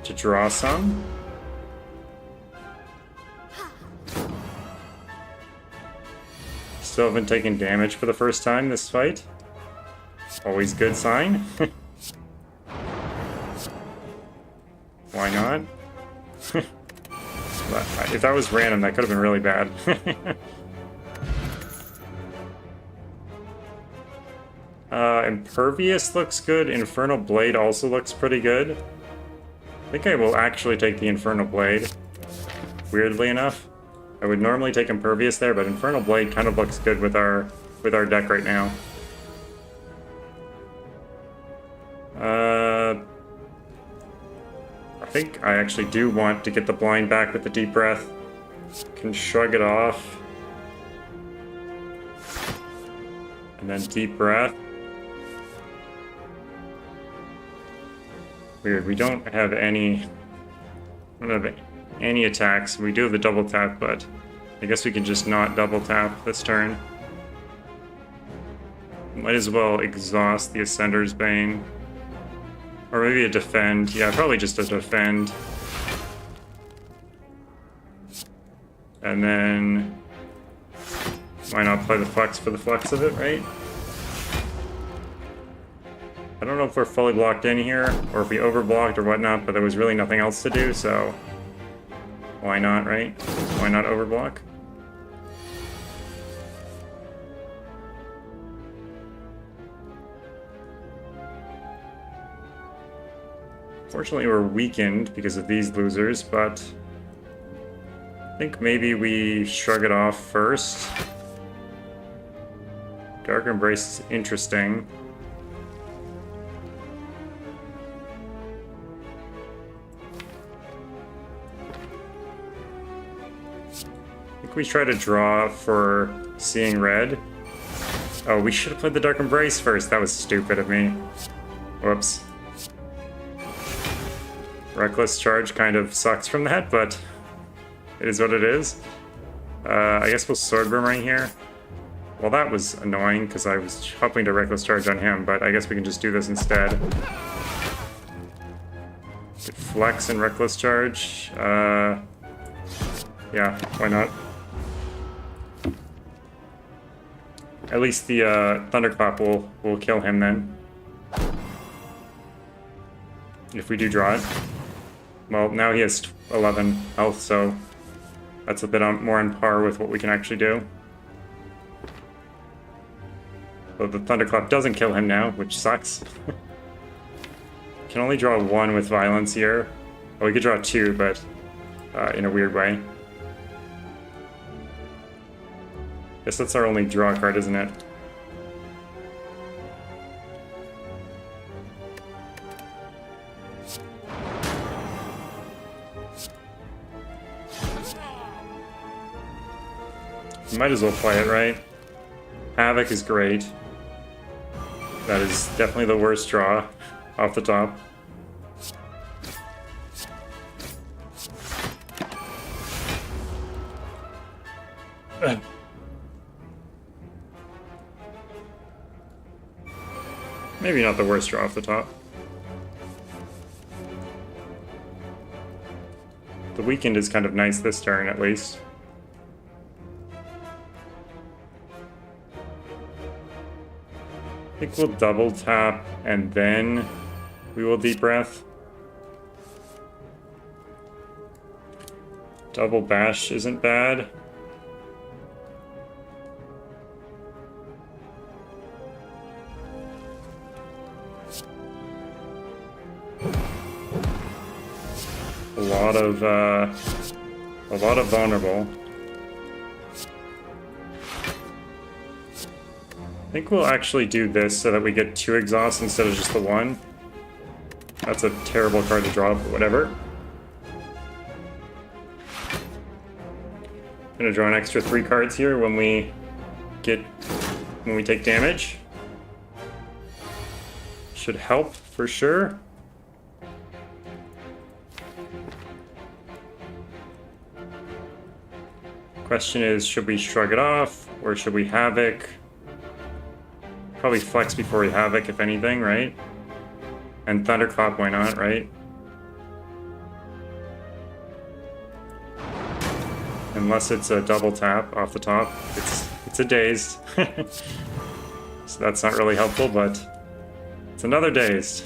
To draw some. Still haven't taken damage for the first time this fight. Always good sign. Why not? If that was random, that could have been really bad. Impervious looks good. Infernal Blade also looks pretty good. I think I will actually take the Infernal Blade. Weirdly enough. I would normally take Impervious there, but Infernal Blade kind of looks good with our deck right now. I think I actually do want to get the blind back with the Deep Breath. Can Shrug It Off. And then Deep Breath. Weird, we don't have any attacks. We do have the double tap, but I guess we can just not double tap this turn. Might as well exhaust the Ascender's Bane. Or maybe a defend. Yeah, probably just a defend. And then why not play the flex for the flex of it, right? I don't know if we're fully blocked in here, or if we overblocked or whatnot, but there was really nothing else to do, so why not, right? Why not overblock? Fortunately, we're weakened because of these losers, but I think maybe we Shrug It Off first. Dark Embrace is interesting. I think we try to draw for Seeing Red. Oh, we should have played the Dark Embrace first. That was stupid of me. Whoops. Reckless Charge kind of sucks from that, but it is what it is. I guess we'll Sword Boomerang here. Well, that was annoying because I was hoping to Reckless Charge on him, but I guess we can just do this instead. Flex and Reckless Charge. Yeah, why not? At least the Thunderclap will kill him then. If we do draw it. Well, now he has 11 health, so that's a bit more on par with what we can actually do. So the Thunderclap doesn't kill him now, which sucks. Can only draw one with Violence here. Well, we could draw two, but in a weird way. Guess that's our only draw card, isn't it? Might as well play it, right? Havoc is great. That is definitely the worst draw off the top. Maybe not the worst draw off the top. The Weekend is kind of nice this turn, at least. I think we'll double tap and then we will Deep Breath. Double Bash isn't bad. a lot of vulnerable. I think we'll actually do this so that we get 2 exhausts instead of just the 1. That's a terrible card to draw, but whatever. Gonna draw an extra 3 cards here when we take damage. Should help for sure. Question is, should we shrug it off or should we Havoc? Probably Flex before we Havoc, if anything, right? And Thunderclap, why not, right? Unless it's a double tap off the top. It's a dazed. So that's not really helpful, but it's another dazed.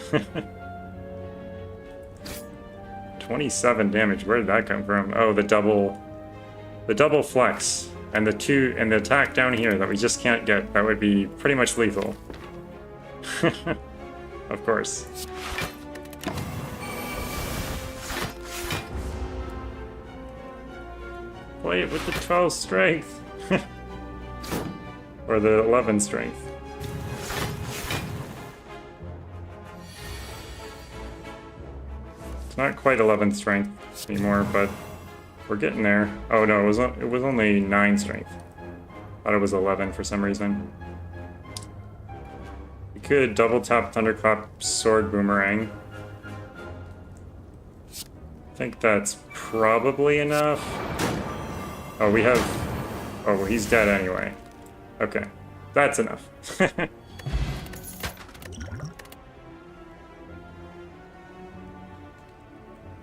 27 damage, where did that come from? Oh, the double flex. And the attack down here that we just can't get, that would be pretty much lethal. Of course. Play it with the 12 strength. Or the 11 strength. It's not quite 11 strength anymore, but we're getting there. Oh no, it was only 9 strength. Thought it was 11 for some reason. We could double tap Thunderclap Sword Boomerang. I think that's probably enough. Oh, we have... Oh, well, he's dead anyway. Okay, that's enough. I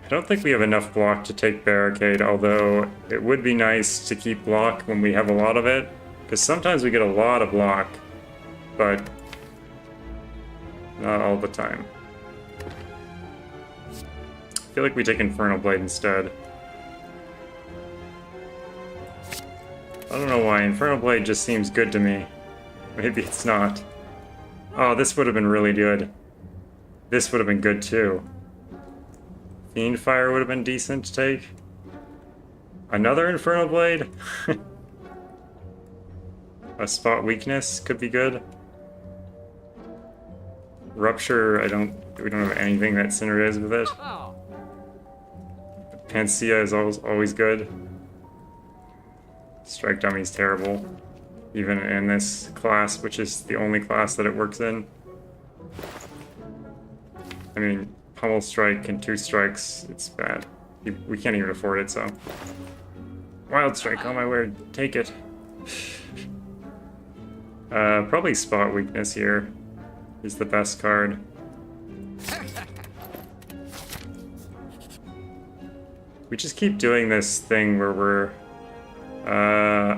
don't think we have enough block to take Barricade, although it would be nice to keep block when we have a lot of it, because sometimes we get a lot of block, but not all the time. I feel like we take Infernal Blade instead. I don't know why, Infernal Blade just seems good to me. Maybe it's not. Oh, this would have been really good. This would have been good too. Fiend Fire would have been decent to take. Another Infernal Blade? A Spot Weakness could be good. Rupture, we don't have anything that synergizes with it. Panacea is always good. Strike Dummy's terrible. Even in this class, which is the only class that it works in. I mean, Pummel Strike and 2 strikes, it's bad. We can't even afford it, so. Wild Strike, oh my word, take it. Probably Spot Weakness here is the best card. We just keep doing this thing where we're...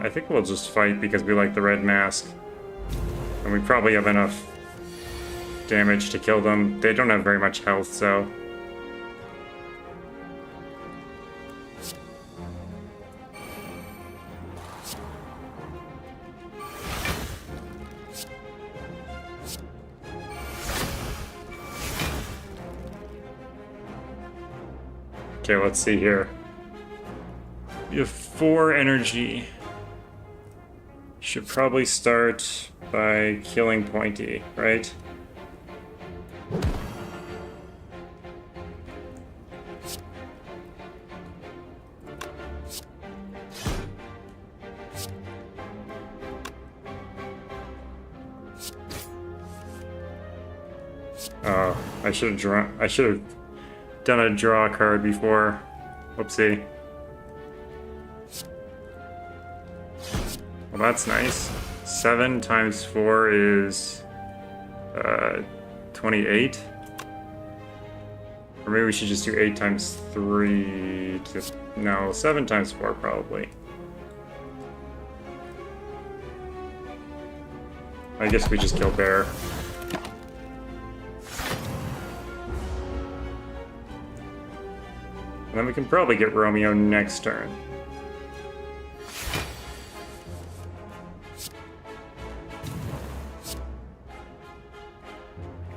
I think we'll just fight because we like the red mask. And we probably have enough damage to kill them. They don't have very much health, so... Okay, let's see here. You have 4 energy. Should probably start by killing Pointy, right? Oh, I should have done a draw card before. Whoopsie. Well, that's nice. 7 times 4 is 28. Or maybe we should just do 8 times 3 to... No, 7 times 4 probably. I guess we just kill Bear. And then we can probably get Romeo next turn.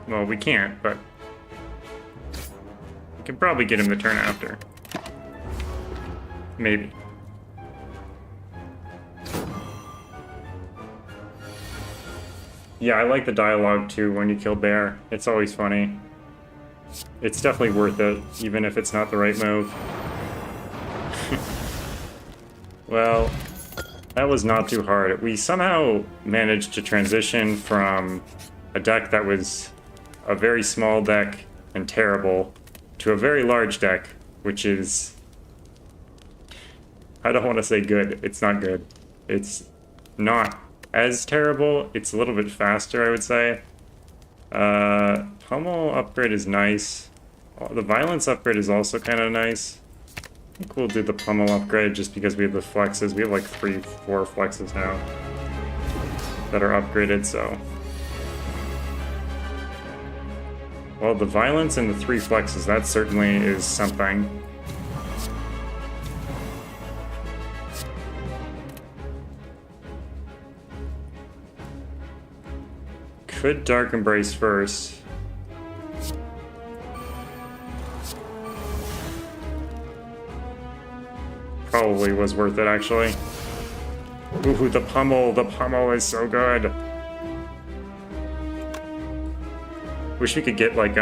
Well, we can't, but we can probably get him the turn after. Maybe. Yeah, I like the dialogue too when you kill Bear. It's always funny. It's definitely worth it, even if it's not the right move. Well, that was not too hard. We somehow managed to transition from a deck that was a very small deck and terrible to a very large deck, which is... I don't want to say good. It's not good. It's not as terrible. It's a little bit faster, I would say. Pummel upgrade is nice. The violence upgrade is also kind of nice. I think we'll do the pummel upgrade just because we have the flexes. We have like 3, 4 flexes now that are upgraded, so... Well, the violence and the 3 flexes, that certainly is something. Could Dark Embrace first. Probably was worth it, actually. Ooh, the pummel is so good. Wish we could get, like,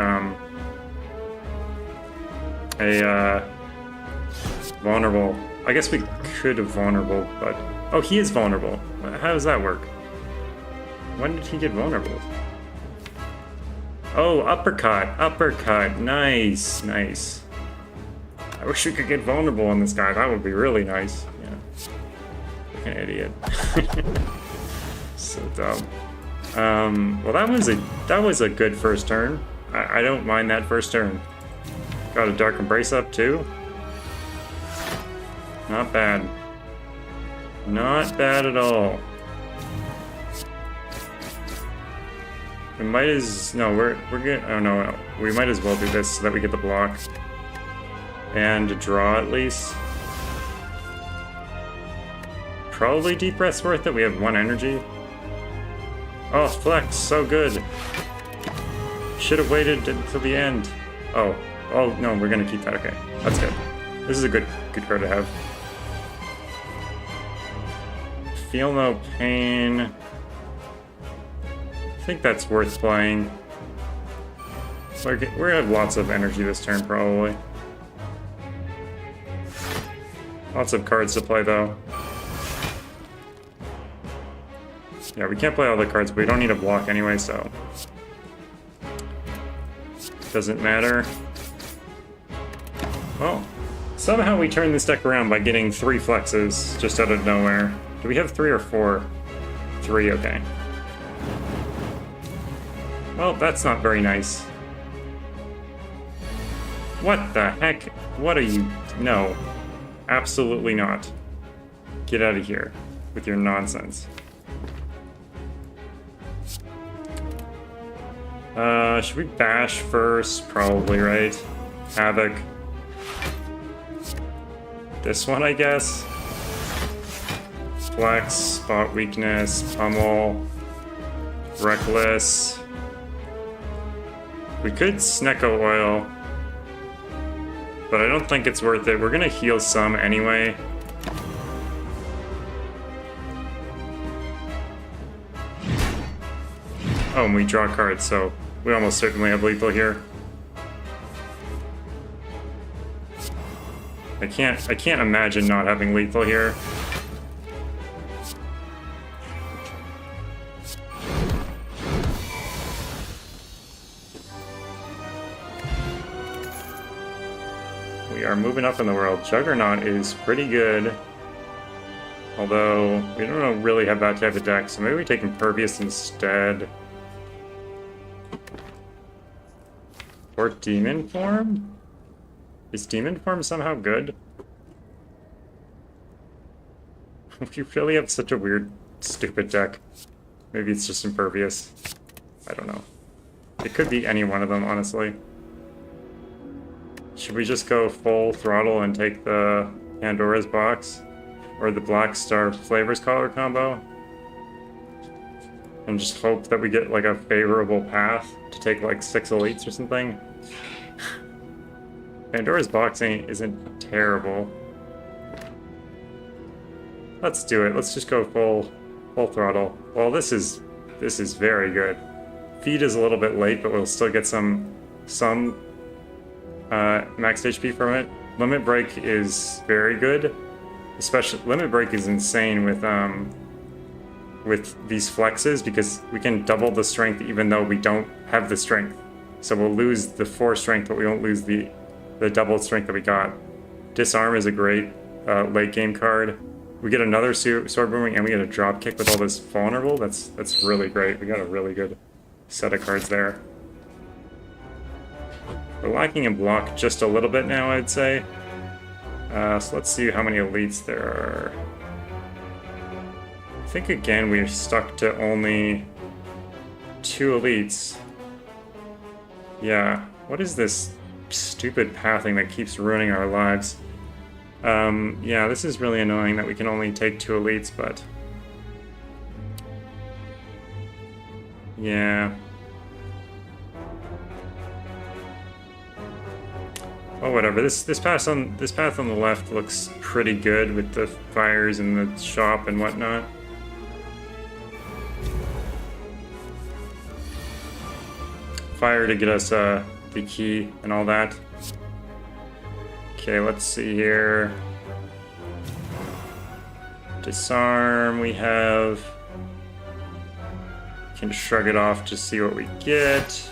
vulnerable. I guess we could have vulnerable, but... Oh, he is vulnerable. How does that work? When did he get vulnerable? Oh, uppercut. Nice, nice. I wish we could get vulnerable on this guy. That would be really nice. Yeah. Like an idiot. So dumb. Well, that was a good first turn. I don't mind that first turn. Got a Dark Embrace up too. Not bad. Not bad at all. We might as... No, we're good. Oh, no. We might as well do this so that we get the block. And draw, at least. Probably Deep Breath's worth it. We have 1 energy. Oh, Flex. So good. Should have waited until the end. Oh. Oh, no. We're going to keep that. Okay. That's good. This is a good card to have. Feel No Pain... I think that's worth playing. We're gonna have lots of energy this turn, probably. Lots of cards to play, though. Yeah, we can't play all the cards, but we don't need a block anyway, so... Doesn't matter. Well, somehow we turned this deck around by getting 3 flexes just out of nowhere. Do we have 3 or 4? 3, okay. Well, that's not very nice. What the heck? What are you... No. Absolutely not. Get out of here with your nonsense. Should we bash first? Probably, right? Havoc. This one, I guess? Flex, Spot Weakness, Pummel, Reckless... We could Snecko Oil, but I don't think it's worth it. We're gonna heal some anyway. Oh, and we draw cards, so we almost certainly have lethal here. I can't imagine not having lethal here. We are moving up in the world. Juggernaut is pretty good. Although, we don't really have that type of deck, so maybe we take Impervious instead. Or Demon Form? Is Demon Form somehow good? We really have such a weird, stupid deck. Maybe it's just Impervious. I don't know. It could be any one of them, honestly. Should we just go full throttle and take the Pandora's Box? Or the Black Star Flavors Collar combo? And just hope that we get like a favorable path to take like 6 elites or something? Pandora's Box isn't terrible. Let's do it. Let's just go full throttle. Well, this is very good. Feed is a little bit late, but we'll still get some max HP from it. Limit Break is very good. Especially Limit Break is insane with these flexes because we can double the strength even though we don't have the strength. So we'll lose the 4 strength, but we won't lose the doubled strength that we got. Disarm is a great late game card. We get another sword booming and we get a drop kick with all this vulnerable. That's really great. We got a really good set of cards there. We're lacking in block just a little bit now, I'd say. So let's see how many elites there are. I think again we're stuck to only 2 elites. Yeah, what is this stupid pathing that keeps ruining our lives? Yeah, this is really annoying that we can only take 2 elites, but... yeah. Oh, whatever. This path on the left looks pretty good with the fires and the shop and whatnot. Fire to get us the key and all that. Okay, let's see here. Disarm we have. Can shrug it off to see what we get.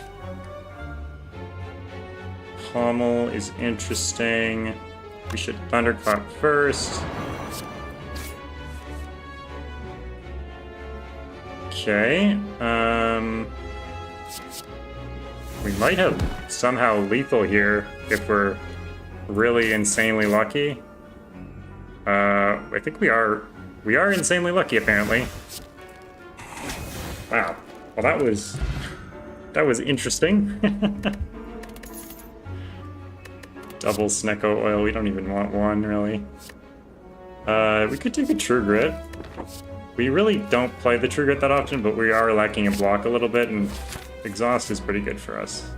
Pommel is interesting. We should thunderclap first. Okay. We might have somehow lethal here if we're really insanely lucky. I think we are insanely lucky apparently. Wow. Well, that was interesting. Double Snecko oil. We don't even want one really. We could take a True Grit. We really don't play the True Grit that often, but we are lacking in block a little bit, and Exhaust is pretty good for us.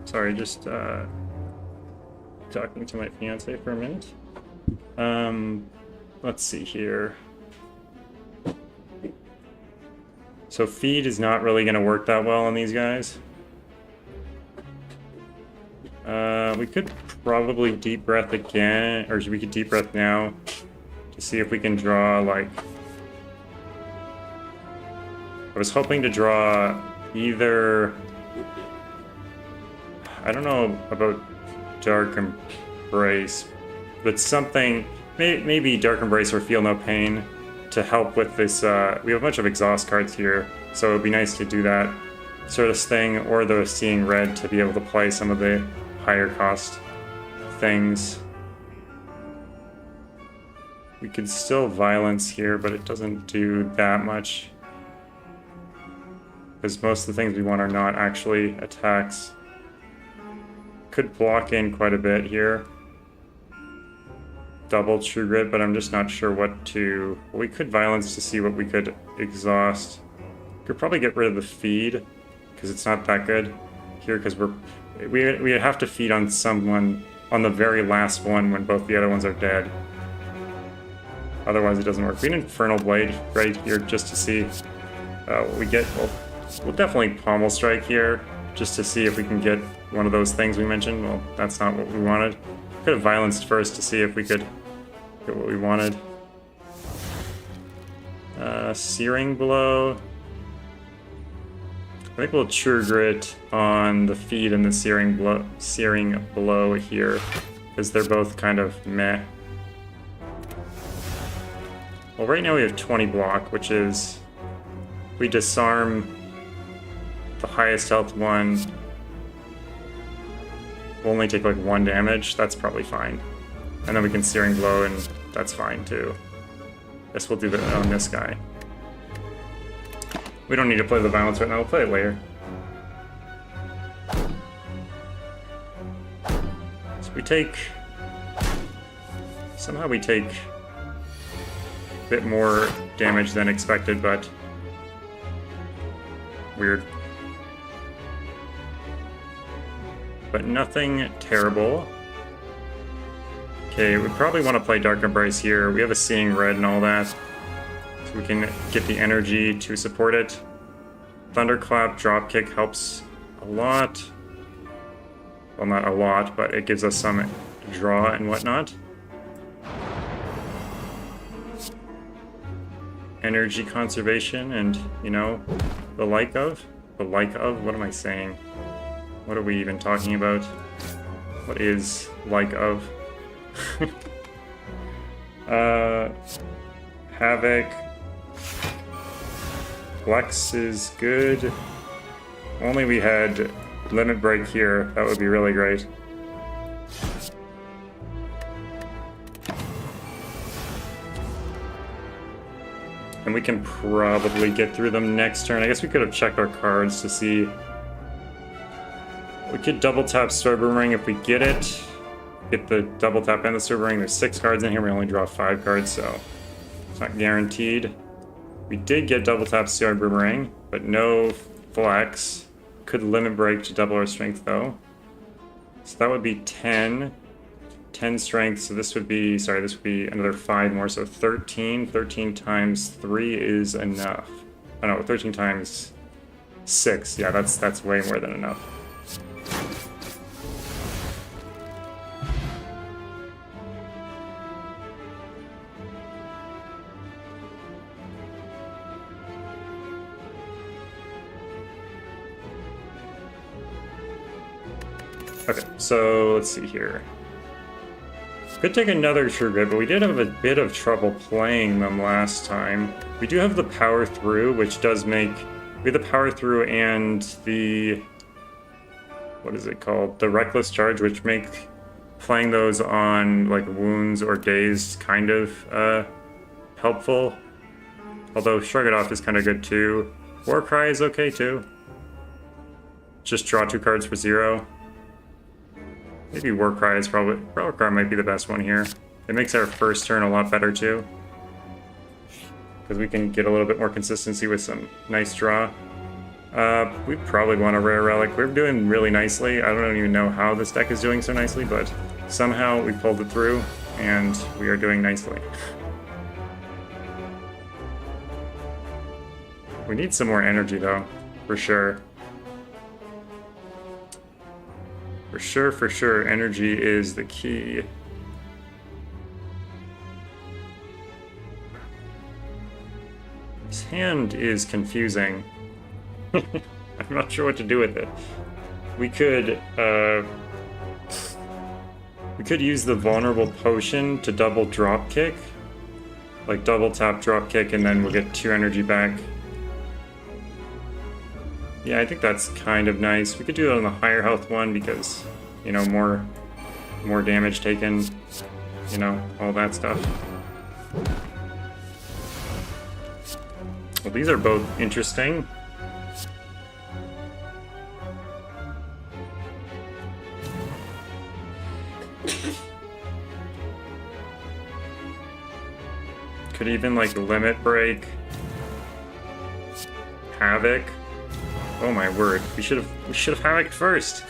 Sorry, just talking to my fiance for a minute. Let's see here. So feed is not really going to work that well on these guys. We could probably deep breath again, or we could deep breath now to see if we can draw like... I was hoping to draw either... I don't know about Dark Embrace, but something, maybe Dark Embrace or Feel No Pain to help with this. We have a bunch of exhaust cards here, so it would be nice to do that sort of thing, or the Seeing Red to be able to play some of the higher cost things. We could still Violence here, but it doesn't do that much, because most of the things we want are not actually attacks. Could block in quite a bit here. Double True Grit, but I'm just not sure what to... Well, we could Violence to see what we could exhaust. Could probably get rid of the feed, because it's not that good here, because we have to feed on someone on the very last one when both the other ones are dead. Otherwise it doesn't work. We need Infernal Blade right here just to see what we get. We'll definitely Pommel Strike here, just to see if we can get one of those things we mentioned. Well, that's not what we wanted. Could have Violence first to see if we could get what we wanted. Searing Blow. I think we'll True Grit on the feed and the Searing Blow here, because they're both kind of meh. Well, right now we have 20 block, which is... We disarm the highest health one. We'll only take like 1 damage. That's probably fine. And then we can Searing Blow, and that's fine too. Guess we'll do that on this guy. We don't need to play the violence right now, we'll play it later. So we take... Somehow we take a bit more damage than expected, but weird. But nothing terrible. Okay, we probably want to play Dark Embrace here. We have a Seeing Red and all that, so we can get the energy to support it. Thunderclap Dropkick helps a lot. Well, not a lot, but it gives us some draw and whatnot. Energy conservation and, you know, the like of? The like of? What am I saying? What are we even talking about? What is like of? Havoc. Flex is good. Only we had Limit Break here. That would be really great. And we can probably get through them next turn. I guess we could have checked our cards to see. We could double tap Story Boomerang if we get it. Get the double tap and the Story Boomerang. There's 6 cards in here. We only draw 5 cards, so it's not guaranteed. We did get double tap Story Boomerang, but no flex. Could limit break to double our strength though. So that would be 10. 10 strength, so this would be, sorry, this would be another 5 more, so 13. 13 times 3 is enough. Oh no, 13 times 6. Yeah, that's way more than enough. Okay, so let's see here. Could take another True Grit, but we did have a bit of trouble playing them last time. We do have the Power Through, which does make... We have the Power Through and the... What is it called? The Reckless Charge, which make playing those on like wounds or dazed kind of helpful. Although Shrug It Off is kind of good too. War Cry is okay too. Just draw 2 cards for 0. Maybe War Cry is probably... War Cry might be the best one here. It makes our first turn a lot better too. Because we can get a little bit more consistency with some nice draw. We probably want a Rare Relic. We're doing really nicely. I don't even know how this deck is doing so nicely, but somehow we pulled it through, and we are doing nicely. We need some more energy though, for sure. For sure, energy is the key. This hand is confusing. I'm not sure what to do with it. We could use the Vulnerable Potion to double drop kick. Like double tap drop kick and then we'll get 2 energy back. Yeah, I think that's kind of nice. We could do it on the higher health one because, you know, more damage taken, you know, all that stuff. Well, these are both interesting. Could even like limit break. Havoc. Oh my word, we should have Havoc'd first.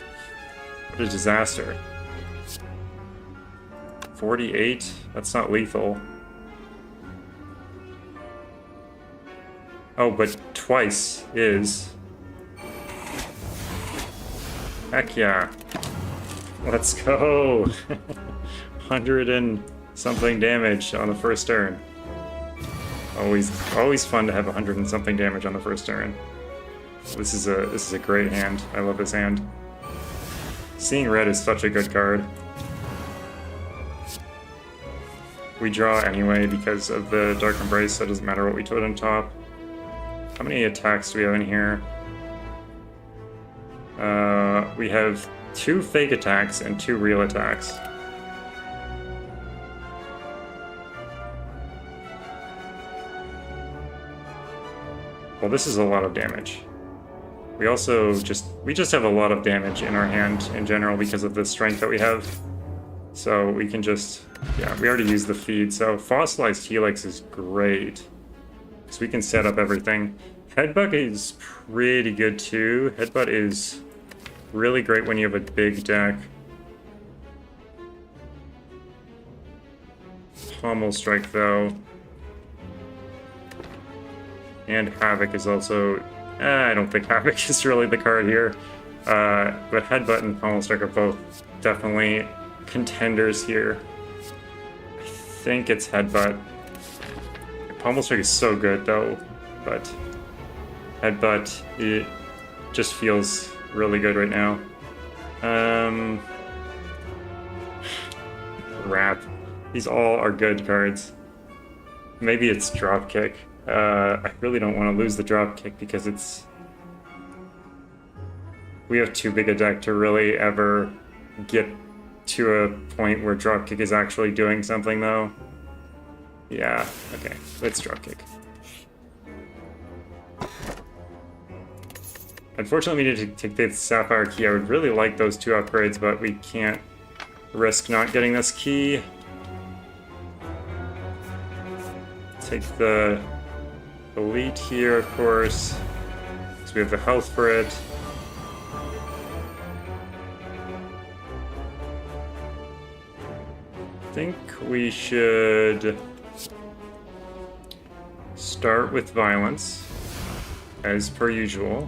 What a disaster. 48? That's not lethal. Oh, but twice is. Heck yeah. Let's go. 100 and something damage on the first turn. Always fun to have 100 and something damage on the first turn. This is a great hand. I love this hand. Seeing Red is such a good card. We draw anyway because of the Dark Embrace, so it doesn't matter what we put on top. How many attacks do we have in here? We have 2 fake attacks and 2 real attacks. Well, this is a lot of damage. We just have a lot of damage in our hand in general because of the strength that we have. So we can just, yeah, we already used the feed. So Fossilized Helix is great. So we can set up everything. Headbutt is pretty good too. Headbutt is really great when you have a big deck. Pommel Strike though. And Havoc is also... I don't think Havoc is really the card here. But Headbutt and Pommel Strike are both definitely contenders here. I think it's Headbutt. Pommel Strike is so good though, but Headbutt, it just feels really good right now. Wrap. These all are good cards. Maybe it's Dropkick. I really don't want to lose the Dropkick because we have too big a deck to really ever get to a point where Dropkick is actually doing something though. Yeah, okay, let's Dropkick. Unfortunately, we need to take the Sapphire Key. I would really like those 2 upgrades, but we can't risk not getting this key. Take the Elite here, of course, because we have the health for it. I think we should start with Violence, as per usual.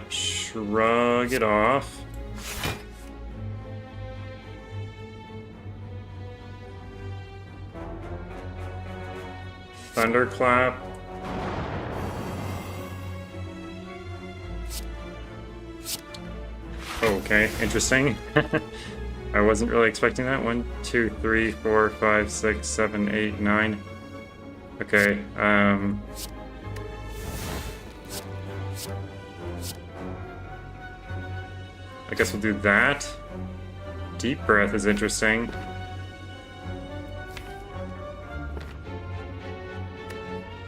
Shrug it off. Thunderclap. Okay, interesting. I wasn't really expecting that. 1, 2, 3, 4, 5, 6, 7, 8, 9. Okay, I guess we'll do that. Deep Breath is interesting.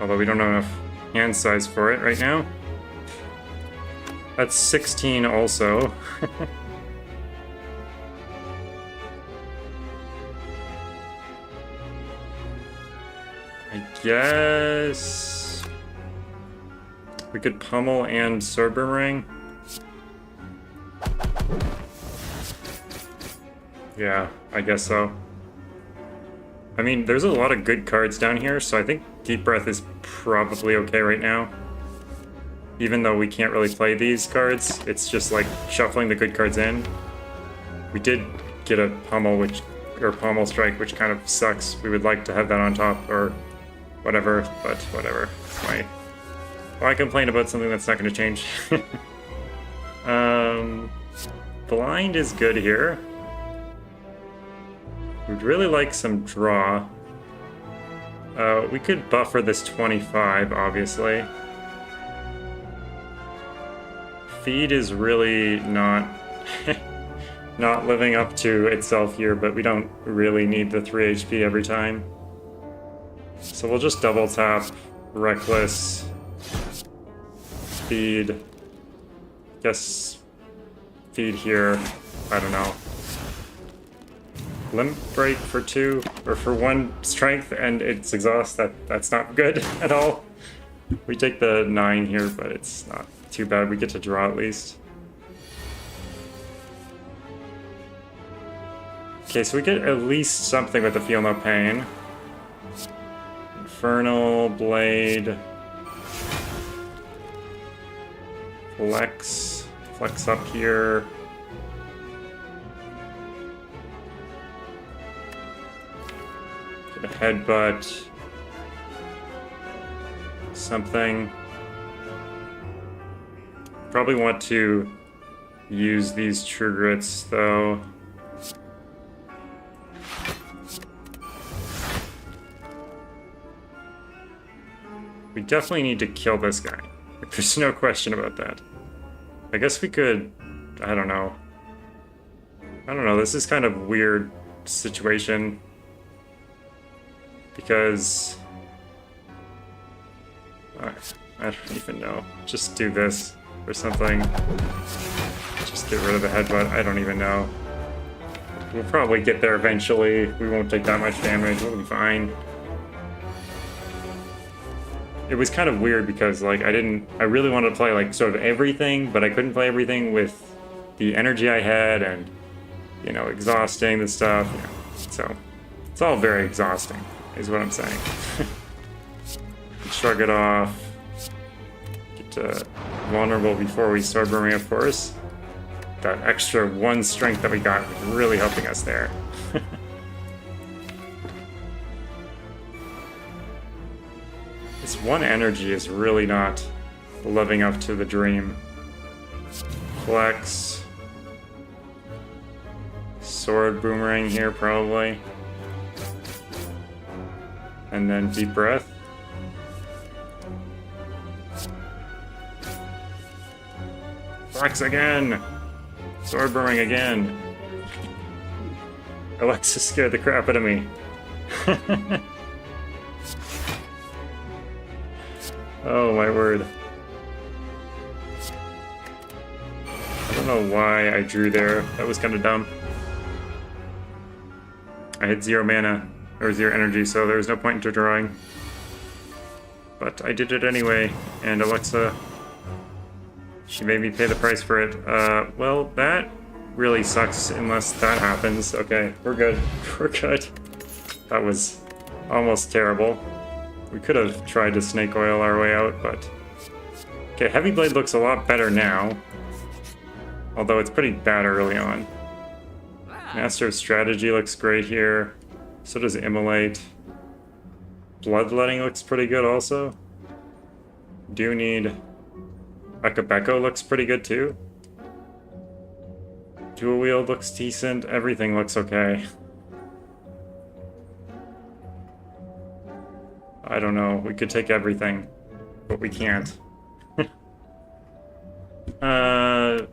Although we don't have enough hand size for it right now. That's 16 also. I guess we could Pummel and Sword Boomerang. Yeah, I guess so. I mean, there's a lot of good cards down here, so I think Deep Breath is probably okay right now. Even though we can't really play these cards, it's just like shuffling the good cards in. We did get a Pummel, or Pommel Strike, which kind of sucks. We would like to have that on top, or whatever, but whatever. Why complain about something that's not going to change? Blind is good here. We'd really like some draw. We could buffer this 25, obviously. Feed is really not not living up to itself here, but we don't really need the 3 HP every time. So we'll just double tap, Reckless, Feed. Guess Feed here. I don't know. Limp Break for 2, or for 1 strength, and it's exhaust. That's not good at all. We take the 9 here, but it's not too bad. We get to draw at least. Okay, so we get at least something with the Feel No Pain. Infernal Blade. Flex up here. Get a Headbutt. Something. Probably want to use these True Grits though. We definitely need to kill this guy. There's no question about that. I guess we could... I don't know. This is kind of weird situation. Because... I don't even know. Just do this or something. Just get rid of the headbutt. I don't even know. We'll probably get there eventually. We won't take that much damage. We'll be fine. It was kind of weird because, like, I really wanted to play, like, sort of everything, but I couldn't play everything with the energy I had and, you know, exhausting the stuff. You know. So, it's all very exhausting, is what I'm saying. Shrug it off. Get vulnerable before we start burning, of course. That extra 1 strength that we got was really helping us there. This 1 energy is really not living up to the dream. Flex. Sword boomerang here, probably. And then deep breath. Flex again! Sword boomerang again. Alexa scared the crap out of me. Oh my word. I don't know why I drew there. That was kind of dumb. I had 0 mana, or 0 energy, so there was no point in drawing. But I did it anyway, and Alexa, she made me pay the price for it. Well, that really sucks unless that happens. Okay, we're good. We're good. That was almost terrible. We could have tried to snake oil our way out, but... Okay, Heavy Blade looks a lot better now. Although it's pretty bad early on. Master of Strategy looks great here. So does Immolate. Bloodletting looks pretty good also. Do need... Akabeko looks pretty good too. Dual Wield looks decent. Everything looks okay. I don't know. We could take everything, but we can't.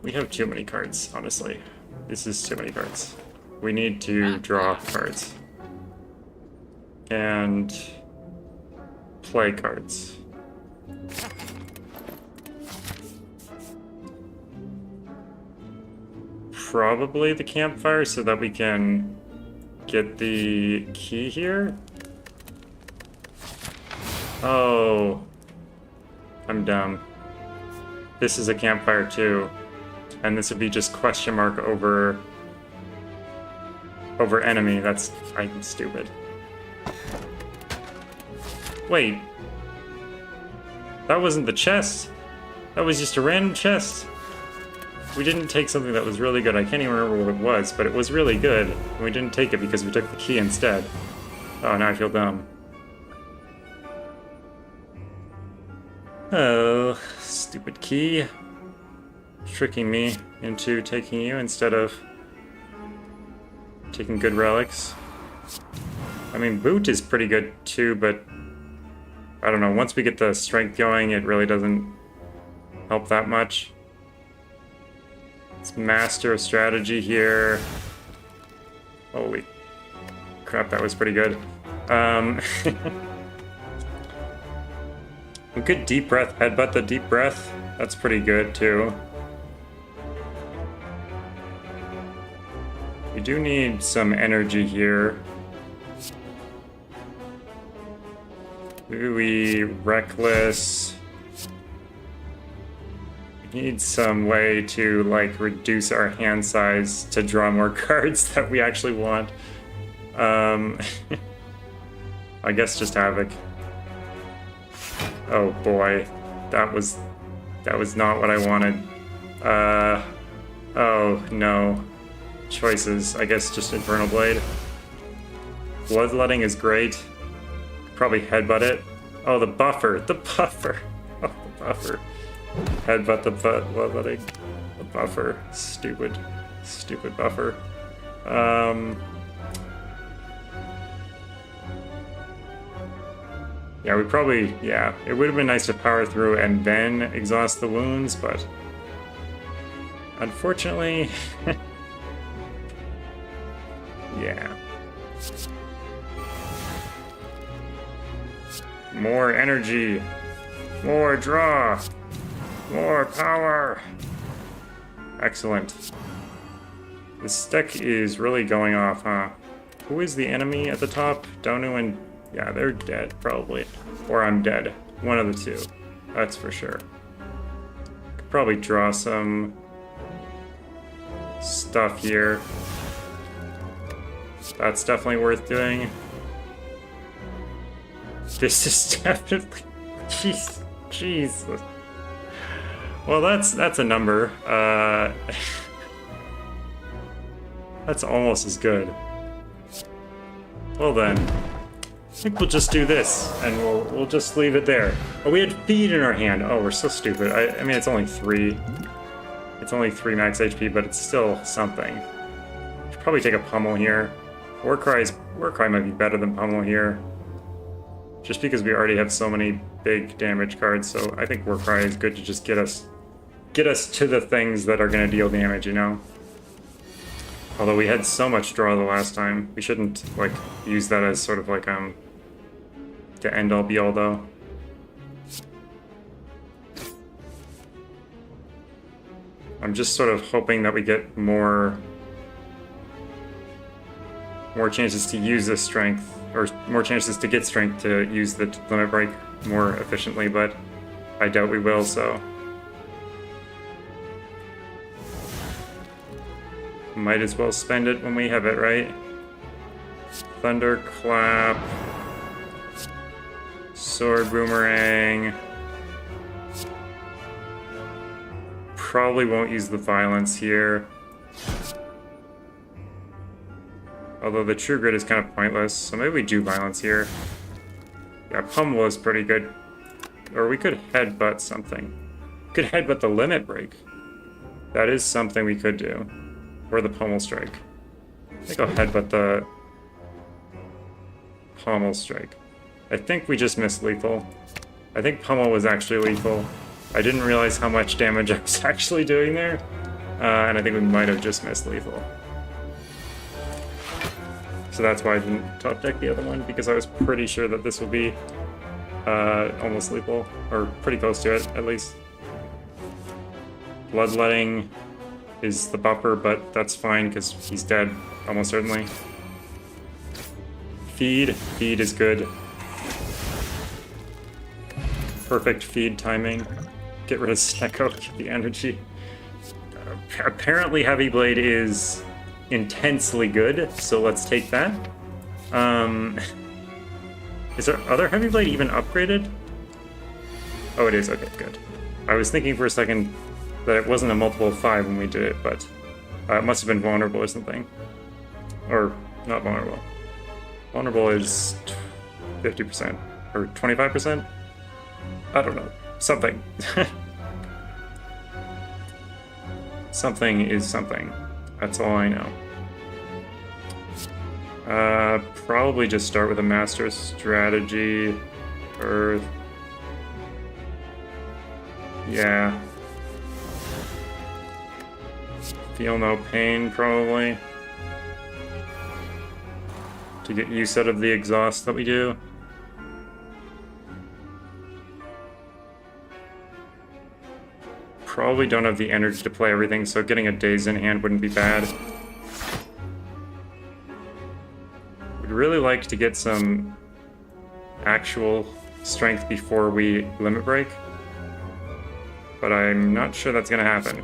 We have too many cards, honestly. This is too many cards. We need to draw cards. And play cards. Probably the campfire so that we can get the key here. Oh, I'm dumb. This is a campfire too, and this would be just question mark over enemy. I'm stupid. Wait, that wasn't the chest. That was just a random chest. We didn't take something that was really good. I can't even remember what it was, but it was really good. And we didn't take it because we took the key instead. Oh, now I feel dumb. Oh, stupid key. Tricking me into taking you instead of taking good relics. I mean, boot is pretty good too, but I don't know. Once we get the strength going, it really doesn't help that much. It's Master of Strategy here. Holy crap, that was pretty good. We could deep breath, headbutt the deep breath. That's pretty good too. We do need some energy here. Maybe we reckless. We need some way to like reduce our hand size to draw more cards that we actually want. I guess just Havoc. Oh boy, that was not what I wanted. Oh no. Choices. I guess just Infernal Blade. Bloodletting is great. Probably headbutt it. Oh, the buffer. The buffer. Oh, the buffer. Headbutt the bloodletting. The buffer. Stupid. Stupid buffer. Yeah, we probably, yeah. It would have been nice to power through and then exhaust the wounds, but unfortunately, yeah. More energy. More draw! More power! Excellent. This deck is really going off, huh? Who is the enemy at the top? Donu and... yeah, they're dead, probably. Or I'm dead. One of the two. That's for sure. Could probably draw some stuff here. That's definitely worth doing. This is definitely... Jesus. Well, that's a number. That's almost as good. Well then, I think we'll just do this, and we'll just leave it there. Oh, we had feed in our hand. Oh, we're so stupid. I mean, it's only 3. It's only 3 max HP, but it's still something. Should probably take a pummel here. Warcry might be better than pummel here, just because we already have so many big damage cards. So I think Warcry is good to just get us to the things that are going to deal damage, you know. Although we had so much draw the last time, we shouldn't like use that as sort of like the end all be all though. I'm just sort of hoping that we get more chances to use this strength, or more chances to get strength to use the limit break more efficiently, but I doubt we will, so. Might as well spend it when we have it, right? Thunderclap. Sword Boomerang. Probably won't use the violence here. Although the True Grit is kind of pointless, so maybe we do violence here. Yeah, Pummel is pretty good. Or we could headbutt something. We could headbutt the limit break. That is something we could do. Or the Pummel Strike. I think I'll headbutt the Pummel Strike. I think we just missed lethal. I think Pummel was actually lethal. I didn't realize how much damage I was actually doing there. And I think we might have just missed lethal. So that's why I didn't top deck the other one, because I was pretty sure that this would be almost lethal, or pretty close to it, at least. Bloodletting is the buffer, but that's fine because he's dead, almost certainly. Feed is good. Perfect feed timing. Get rid of Snecko, get the energy. Apparently Heavy Blade is intensely good, so let's take that. Is our other Heavy Blade even upgraded? Oh, it is. Okay, good. I was thinking for a second that it wasn't a multiple of 5 when we did it, but it must have been vulnerable or something. Or not vulnerable. Vulnerable is 50% or 25%. I don't know. Something. Something is something. That's all I know. Probably just start with a Master Strategy. Earth. Yeah. Feel no pain, probably. To get use out of the exhaust that we do. Probably don't have the energy to play everything, so getting a Daze in hand wouldn't be bad. Would really like to get some actual strength before we limit break, but I'm not sure that's gonna happen.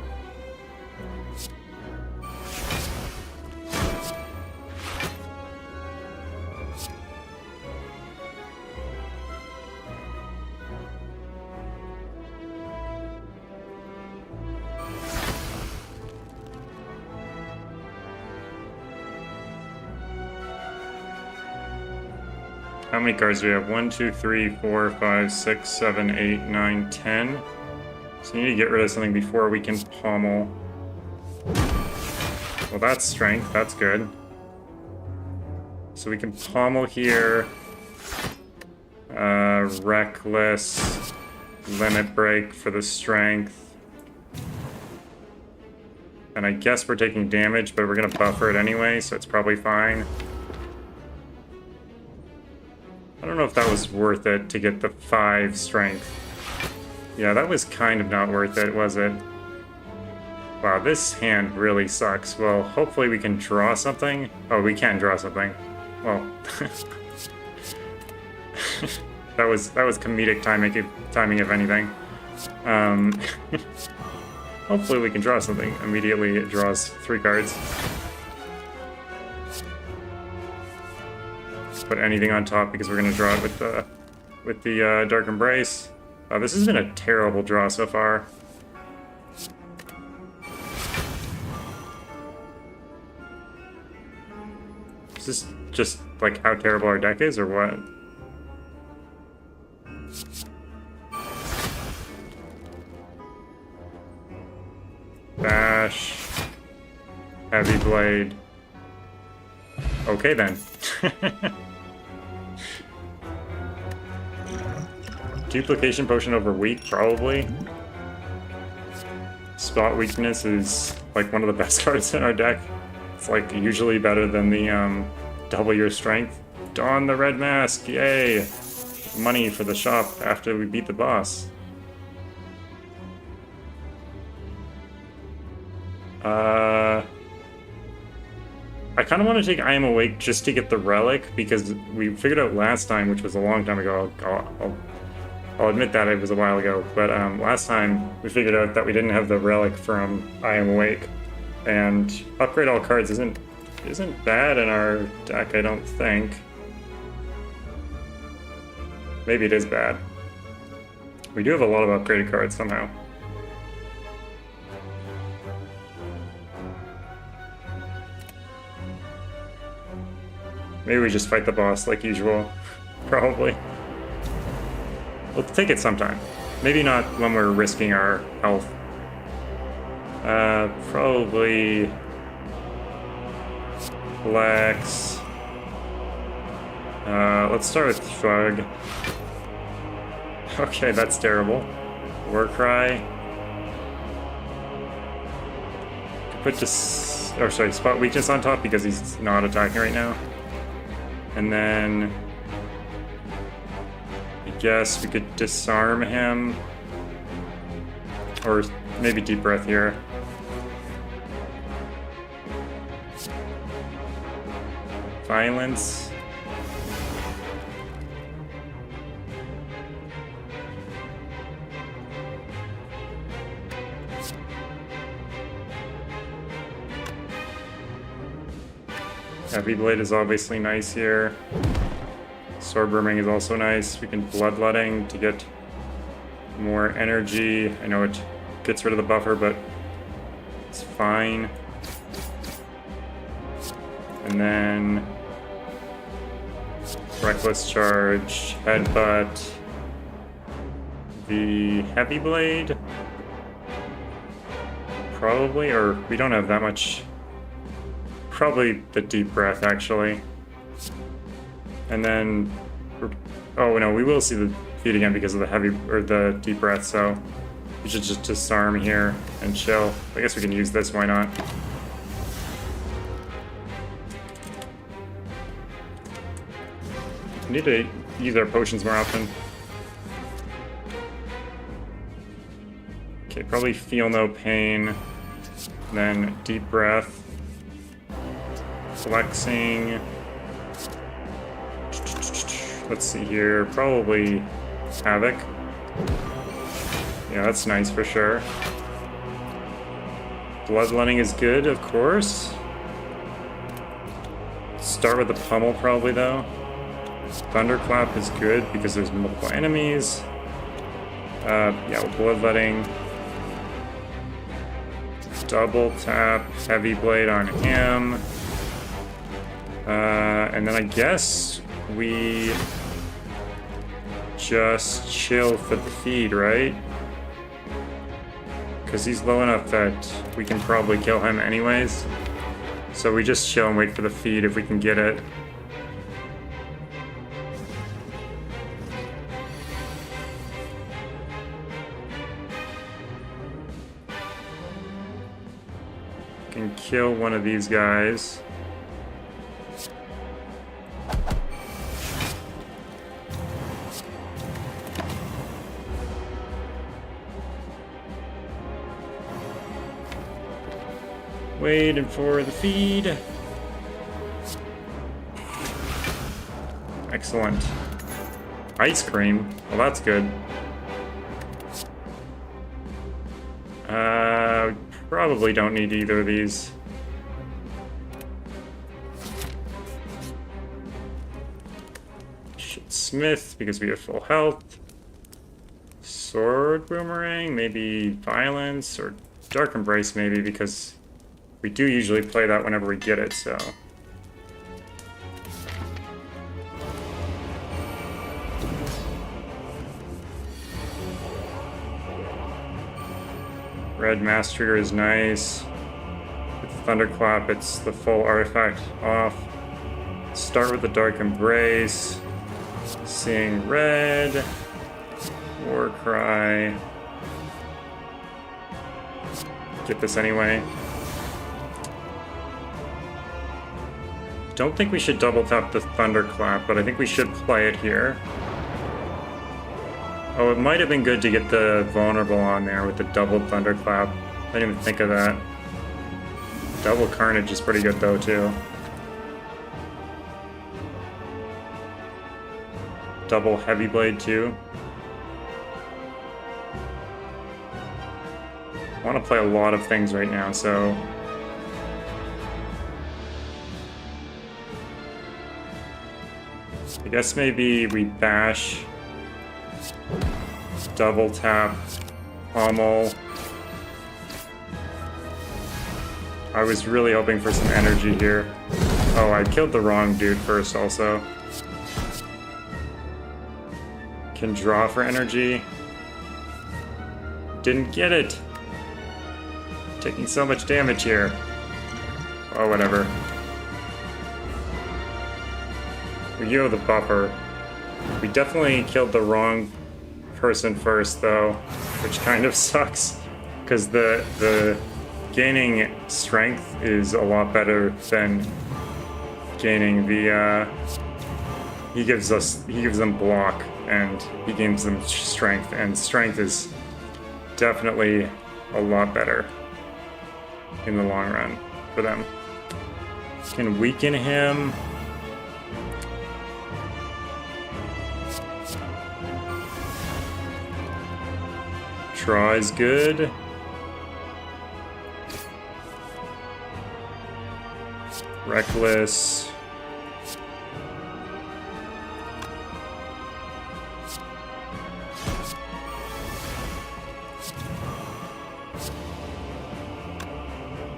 How many cards do we have? 1, 2, 3, 4, 5, 6, 7, 8, 9, 10. So we need to get rid of something before we can pommel. Well, that's strength. That's good. So we can pommel here. Reckless. Limit break for the strength. And I guess we're taking damage, but we're going to buffer it anyway, so it's probably fine. I don't know if that was worth it to get the 5 strength. Yeah, that was kind of not worth it, was it? Wow, this hand really sucks. Well, hopefully we can draw something. Oh, we can draw something. Well, that was comedic timing if anything. Hopefully we can draw something. Immediately it draws 3 cards. Put anything on top because we're gonna draw it with the Dark Embrace. This has been a terrible draw so far. Is this just like how terrible our deck is, or what? Bash. Heavy Blade. Okay then. Duplication Potion over weak, probably. Spot Weakness is like one of the best cards in our deck. It's like usually better than the double your strength. Don the Red Mask, yay! Money for the shop after we beat the boss. I kind of want to take I Am Awake just to get the relic, because we figured out last time, which was a long time ago. I'll admit that it was a while ago, but last time we figured out that we didn't have the relic from I Am Awake, and upgrade all cards isn't bad in our deck, I don't think. Maybe it is bad. We do have a lot of upgraded cards somehow. Maybe we just fight the boss like usual. Probably. We'll take it sometime. Maybe not when we're risking our health. Probably... Flex. Let's start with Shrug. Okay, that's terrible. Warcry. Could put this... Oh, sorry, Spot Weakness on top because he's not attacking right now. And then... I guess we could disarm him. Or maybe Deep Breath here. Violence. Heavy Blade is obviously nice here. Sword Brimming is also nice. We can Bloodletting to get more energy. I know it gets rid of the buffer, but it's fine. And then Reckless Charge, Headbutt, the Heavy Blade, probably, or we don't have that much. Probably the Deep Breath, actually. And then, oh no, we will see the feat again because of the heavy, or the Deep Breath, so we should just disarm here and chill. I guess we can use this, why not? We need to use our potions more often. Okay, probably Feel No Pain, then Deep Breath. Flexing. Let's see here. Probably Havoc. Yeah, that's nice for sure. Bloodletting is good, of course. Start with the Pummel probably though. Thunderclap is good because there's multiple enemies. Yeah, Bloodletting. Double tap Heavy Blade on him. And then I guess we just chill for the feed, right? Because he's low enough that we can probably kill him anyways. So we just chill and wait for the feed if we can get it. Can kill one of these guys. Waiting for the feed. Excellent. Ice cream. Well, that's good. Probably don't need either of these. Smith, because we have full health. Sword boomerang, maybe violence, or dark embrace maybe, because we do usually play that whenever we get it, so. Red Mass Trigger is nice. With Thunderclap, it's the full artifact off. Start with the Dark Embrace. Seeing red. War Cry. Get this anyway. Don't think we should double tap the Thunderclap, but I think we should play it here. Oh, it might have been good to get the vulnerable on there with the double Thunderclap. I didn't even think of that. Double Carnage is pretty good though, too. Double Heavy Blade, too. I want to play a lot of things right now, so... I guess maybe we bash... Double tap, pommel. I was really hoping for some energy here. Oh, I killed the wrong dude first also. Can draw for energy. Didn't get it. Taking so much damage here. Oh, whatever. We owe the buffer. We definitely killed the wrong person first though, which kind of sucks because the gaining strength is a lot better than gaining the he gives them block and he gains them strength, and strength is definitely a lot better in the long run for them. Can weaken him. Draw is good. Reckless.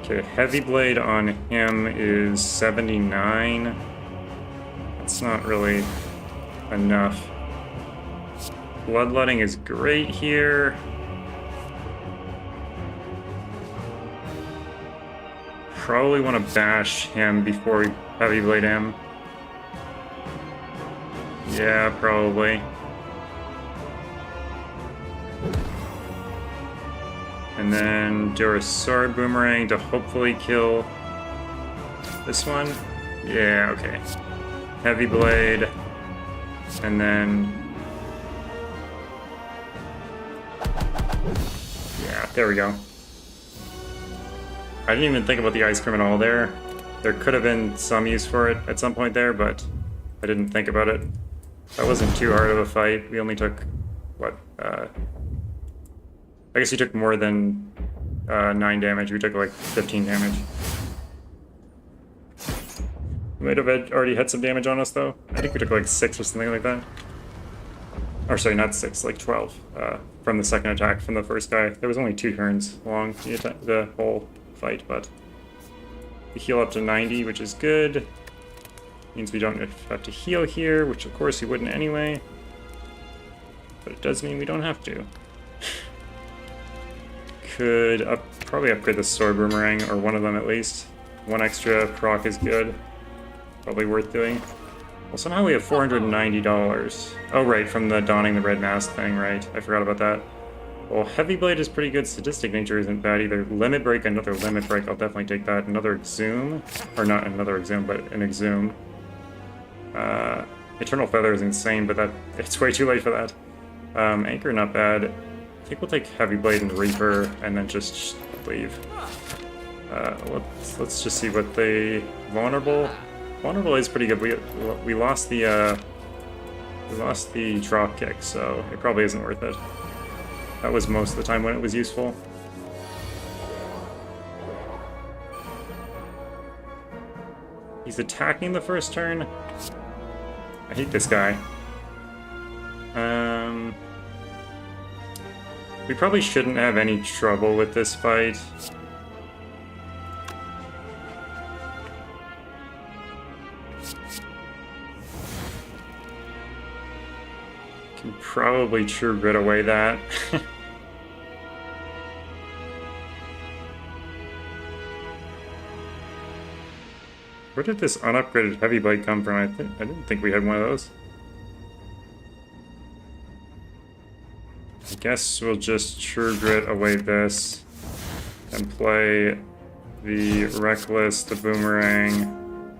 Okay, Heavy Blade on him is 79. That's not really enough. Bloodletting is great here. Probably want to bash him before we Heavy Blade him. Yeah, probably. And then do a sword boomerang to hopefully kill this one. Yeah, okay. Heavy Blade. And then... yeah, there we go. I didn't even think about the ice cream at all there. There could have been some use for it at some point there, but I didn't think about it. That wasn't too hard of a fight. We only took, what, I guess he took more than 9 damage. We took like 15 damage. We might have already had some damage on us though. I think we took like 6 or something like that. Or sorry, not 6, like 12 from the second attack from the first guy. There was only 2 turns long, the whole fight, but we heal up to 90, which is good. Means we don't have to heal here, which of course we wouldn't anyway. But it does mean we don't have to. Could probably upgrade the sword boomerang, or one of them at least. 1 extra proc is good. Probably worth doing. Well, somehow we have $490. Oh, right, from the donning the red mask thing, right? I forgot about that. Well, Heavy Blade is pretty good. Sadistic Nature isn't bad either. Limit Break, another Limit Break. I'll definitely take that. Another Exhume. Or not another Exhume, but an Exhume. Eternal Feather is insane, but it's way too late for that. Anchor, not bad. I think we'll take Heavy Blade and Reaper, and then just leave. Let's just see what they vulnerable. Vulnerable is pretty good. We lost the drop kick, so it probably isn't worth it. That was most of the time when it was useful. He's attacking the first turn. I hate this guy. We probably shouldn't have any trouble with this fight. Can probably True Grit away that. Where did this unupgraded Heavy Blade come from? I didn't think we had one of those. I guess we'll just True Grit away this and play the Reckless, the Boomerang,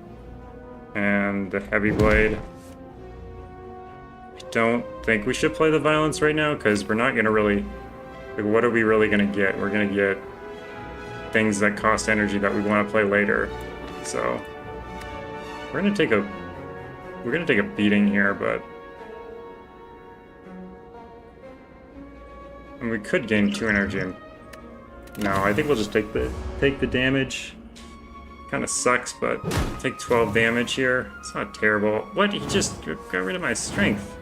and the Heavy Blade. I don't think we should play the Violence right now because we're not gonna really. Like, what are we really gonna get? We're gonna get things that cost energy that we want to play later. So we're gonna take a beating here, but. And we could gain 2 energy. No, I think we'll just take the damage. Kind of sucks, but take 12 damage here. It's not terrible. What? He just got rid of my strength.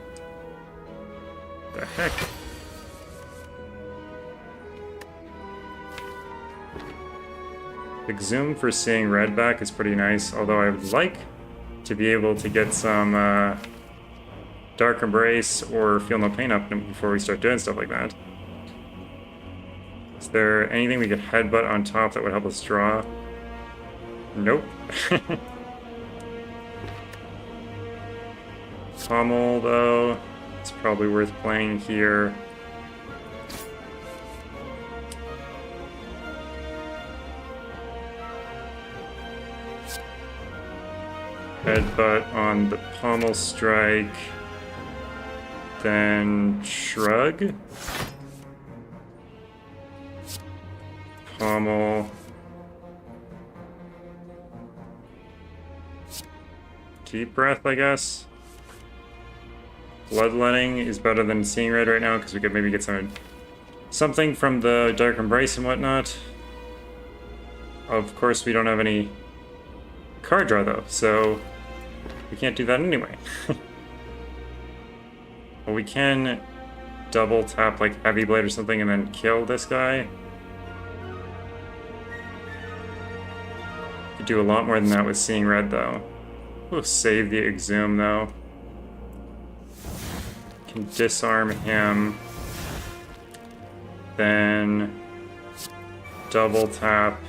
The heck? Exhume for seeing red back is pretty nice, although I would like to be able to get some Dark Embrace or Feel No Pain up before we start doing stuff like that. Is there anything we could headbutt on top that would help us draw? Nope. Pommel, though, it's probably worth playing here. Headbutt on the Pommel Strike. Then Shrug. Pommel. Deep Breath, I guess. Bloodletting is better than Seeing Red right now because we could maybe get something from the Dark Embrace and whatnot. Of course, we don't have any card draw though, so we can't do that anyway. Well, we can double tap like Heavy Blade or something and then kill this guy. Could do a lot more than that with Seeing Red though. We'll save the Exhume though. Can disarm him. Then double tap.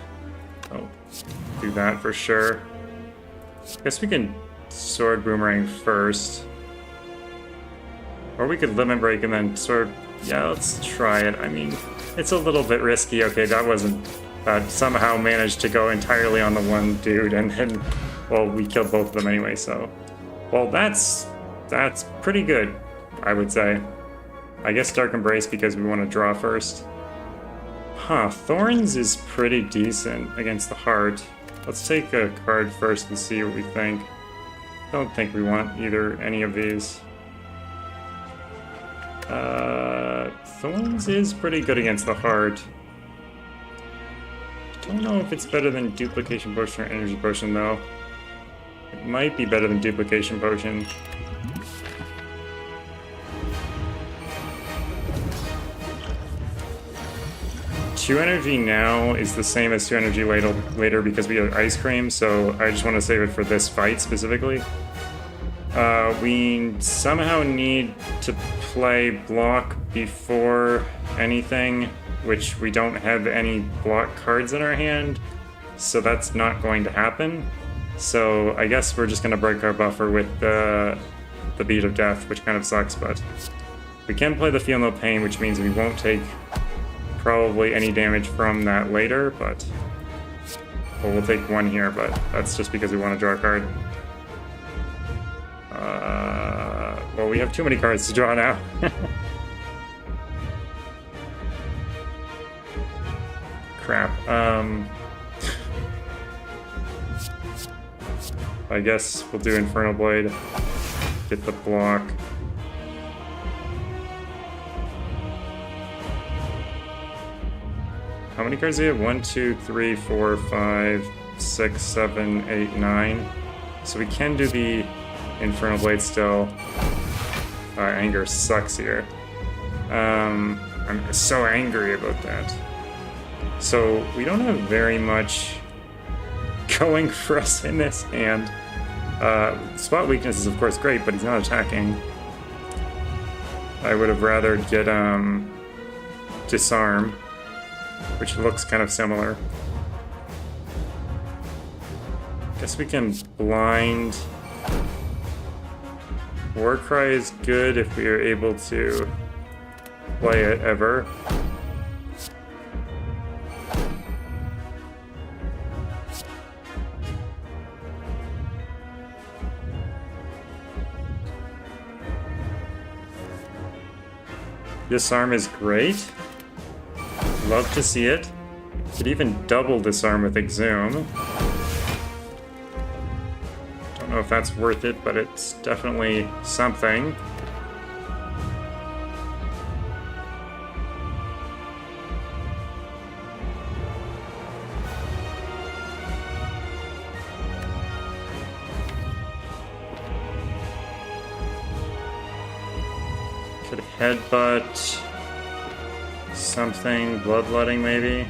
Oh, do that for sure. Guess we can Sword Boomerang first. Or we could Limit Break and then Sword. Yeah, let's try it. I mean, it's a little bit risky. Okay, that wasn't. That somehow managed to go entirely on the one dude, and then, well, we killed both of them anyway, so. Well, that's pretty good, I would say. I guess Dark Embrace because we want to draw first. Huh, Thorns is pretty decent against the Heart. Let's take a card first and see what we think. Don't think we want any of these. Thorns is pretty good against the Heart. Don't know if it's better than Duplication Potion or Energy Potion though. It might be better than Duplication Potion. Two energy now is the same as 2 energy later because we have Ice Cream, so I just want to save it for this fight specifically. We somehow need to play block before anything, which we don't have any block cards in our hand, so that's not going to happen. So I guess we're just going to break our buffer with the Beat of Death, which kind of sucks, but we can play the Feel No Pain, which means we won't take probably any damage from that later, but well, we'll take 1 here, but that's just because we want to draw a card. Well, we have too many cards to draw now. Crap. I guess we'll do Infernal Blade. Get the block. How many cards do you have? 1, 2, 3, 4, 5, 6, 7, 8, 9. So we can do the Infernal Blade still. Anger sucks here. I'm so angry about that. So we don't have very much going for us in this hand. Spot weakness is of course great, but he's not attacking. I would have rather get disarm, which looks kind of similar. Guess we can blind. Warcry is good if we are able to play it ever. Disarm is great. Love to see it. Could even double disarm with Exhume. Don't know if that's worth it, but it's definitely something. Could headbutt something, bloodletting maybe.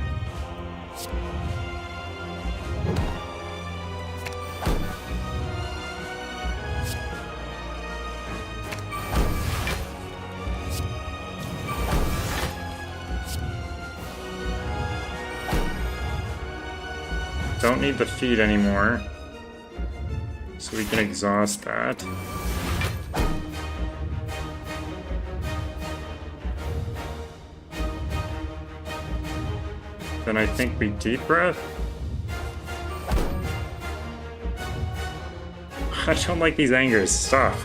Don't need the feed anymore, so we can exhaust that. Then I think we deep breath. I don't like these angers. Stop.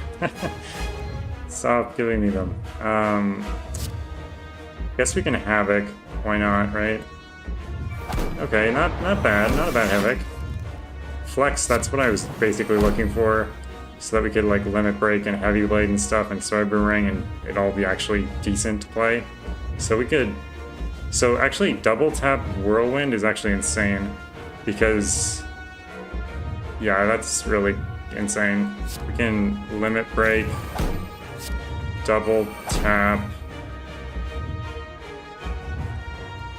Stop giving me them. Guess we can Havoc. Why not, right? Okay, not bad. Not a bad Havoc. Flex, that's what I was basically looking for. So that we could like Limit Break and Heavy Blade and stuff and Sword Boomerang and it'd all be actually decent to play. So we could... So actually double tap Whirlwind is actually insane because... Yeah, that's really insane. We can Limit Break, double tap,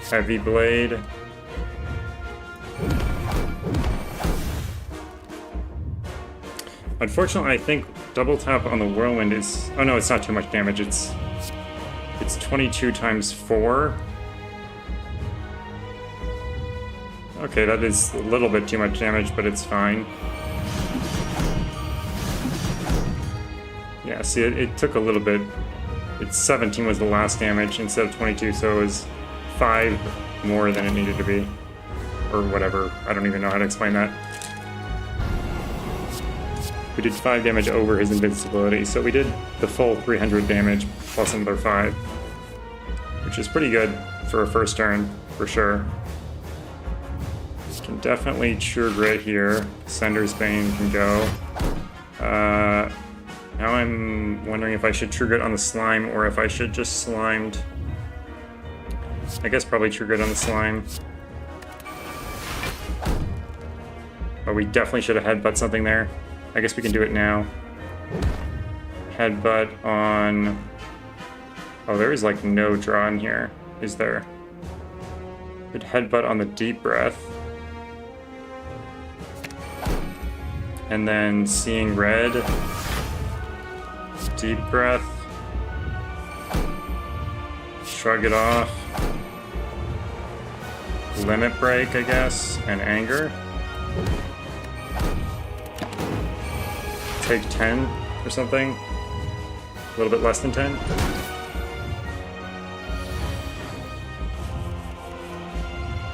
Heavy Blade. Unfortunately, I think double tap on the Whirlwind is... Oh no, it's not too much damage. It's 22 times 4. Okay, that is a little bit too much damage, but it's fine. Yeah, see, it took a little bit. It's 17 was the last damage instead of 22, so it was 5 more than it needed to be. Or whatever. I don't even know how to explain that. We did 5 damage over his invincibility, so we did the full 300 damage plus another 5. Which is pretty good for a first turn, for sure. Can definitely True Grit here. Sender's Bane can go. Now I'm wondering if I should True Grit on the Slime or if I should just Slimed. I guess probably True Grit on the Slime. But we definitely should have Headbutt something there. I guess we can do it now. Headbutt on... Oh, there is like no draw in here, is there? Could Headbutt on the Deep Breath. And then Seeing Red. Deep Breath. Shrug it off. Limit Break, I guess, and Anger. Take 10 or something. A little bit less than 10.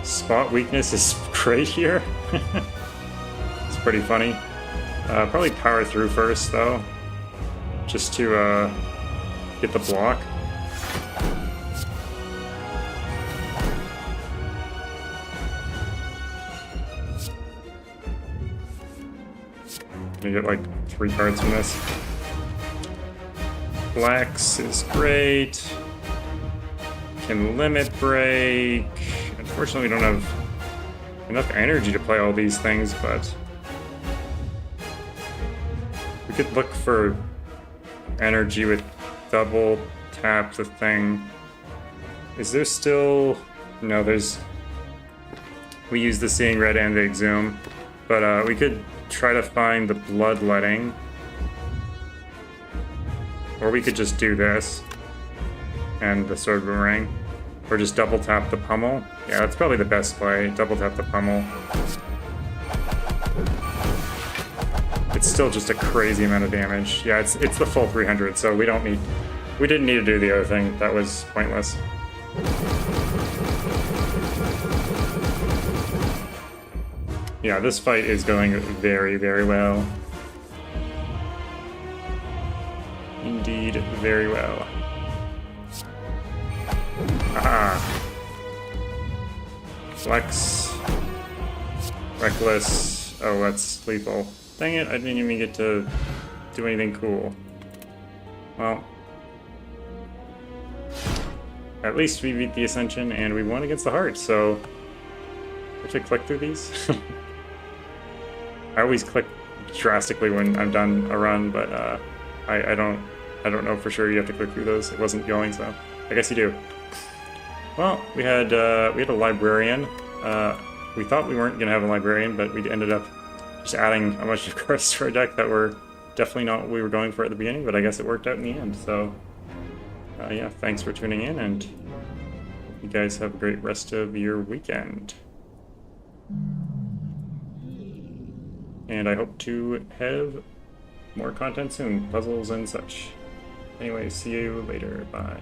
Spot weakness is great here. It's pretty funny. Probably power through first though, just to get the block. You get like 3 cards from this. Flex is great. Can limit break. Unfortunately, we don't have enough energy to play all these things, but we could look for energy with double tap the thing. Is there still... No, there's... We use the Seeing Red and the Exhume, but we could try to find the Bloodletting. Or we could just do this and the Sword Boomerang. Or just double tap the Pummel. Yeah, that's probably the best play. Double tap the Pummel. It's still just a crazy amount of damage. Yeah, it's the full 300, so we didn't need to do the other thing. That was pointless. Yeah, this fight is going very, very well. Indeed, very well. Aha! Flex. Reckless. Oh, that's lethal. Dang it, I didn't even get to do anything cool. Well, at least we beat the Ascension and we won against the Heart, so I should click through these. I always click drastically when I'm done a run, but I don't know for sure you have to click through those. It wasn't going, so I guess you do. Well, we had a librarian. We thought we weren't gonna have a librarian, but we ended up just adding a bunch of cards to our deck that were definitely not what we were going for at the beginning, but I guess it worked out in the end. So yeah, thanks for tuning in, and you guys have a great rest of your weekend. And I hope to have more content soon, puzzles and such. Anyway, see you later. Bye.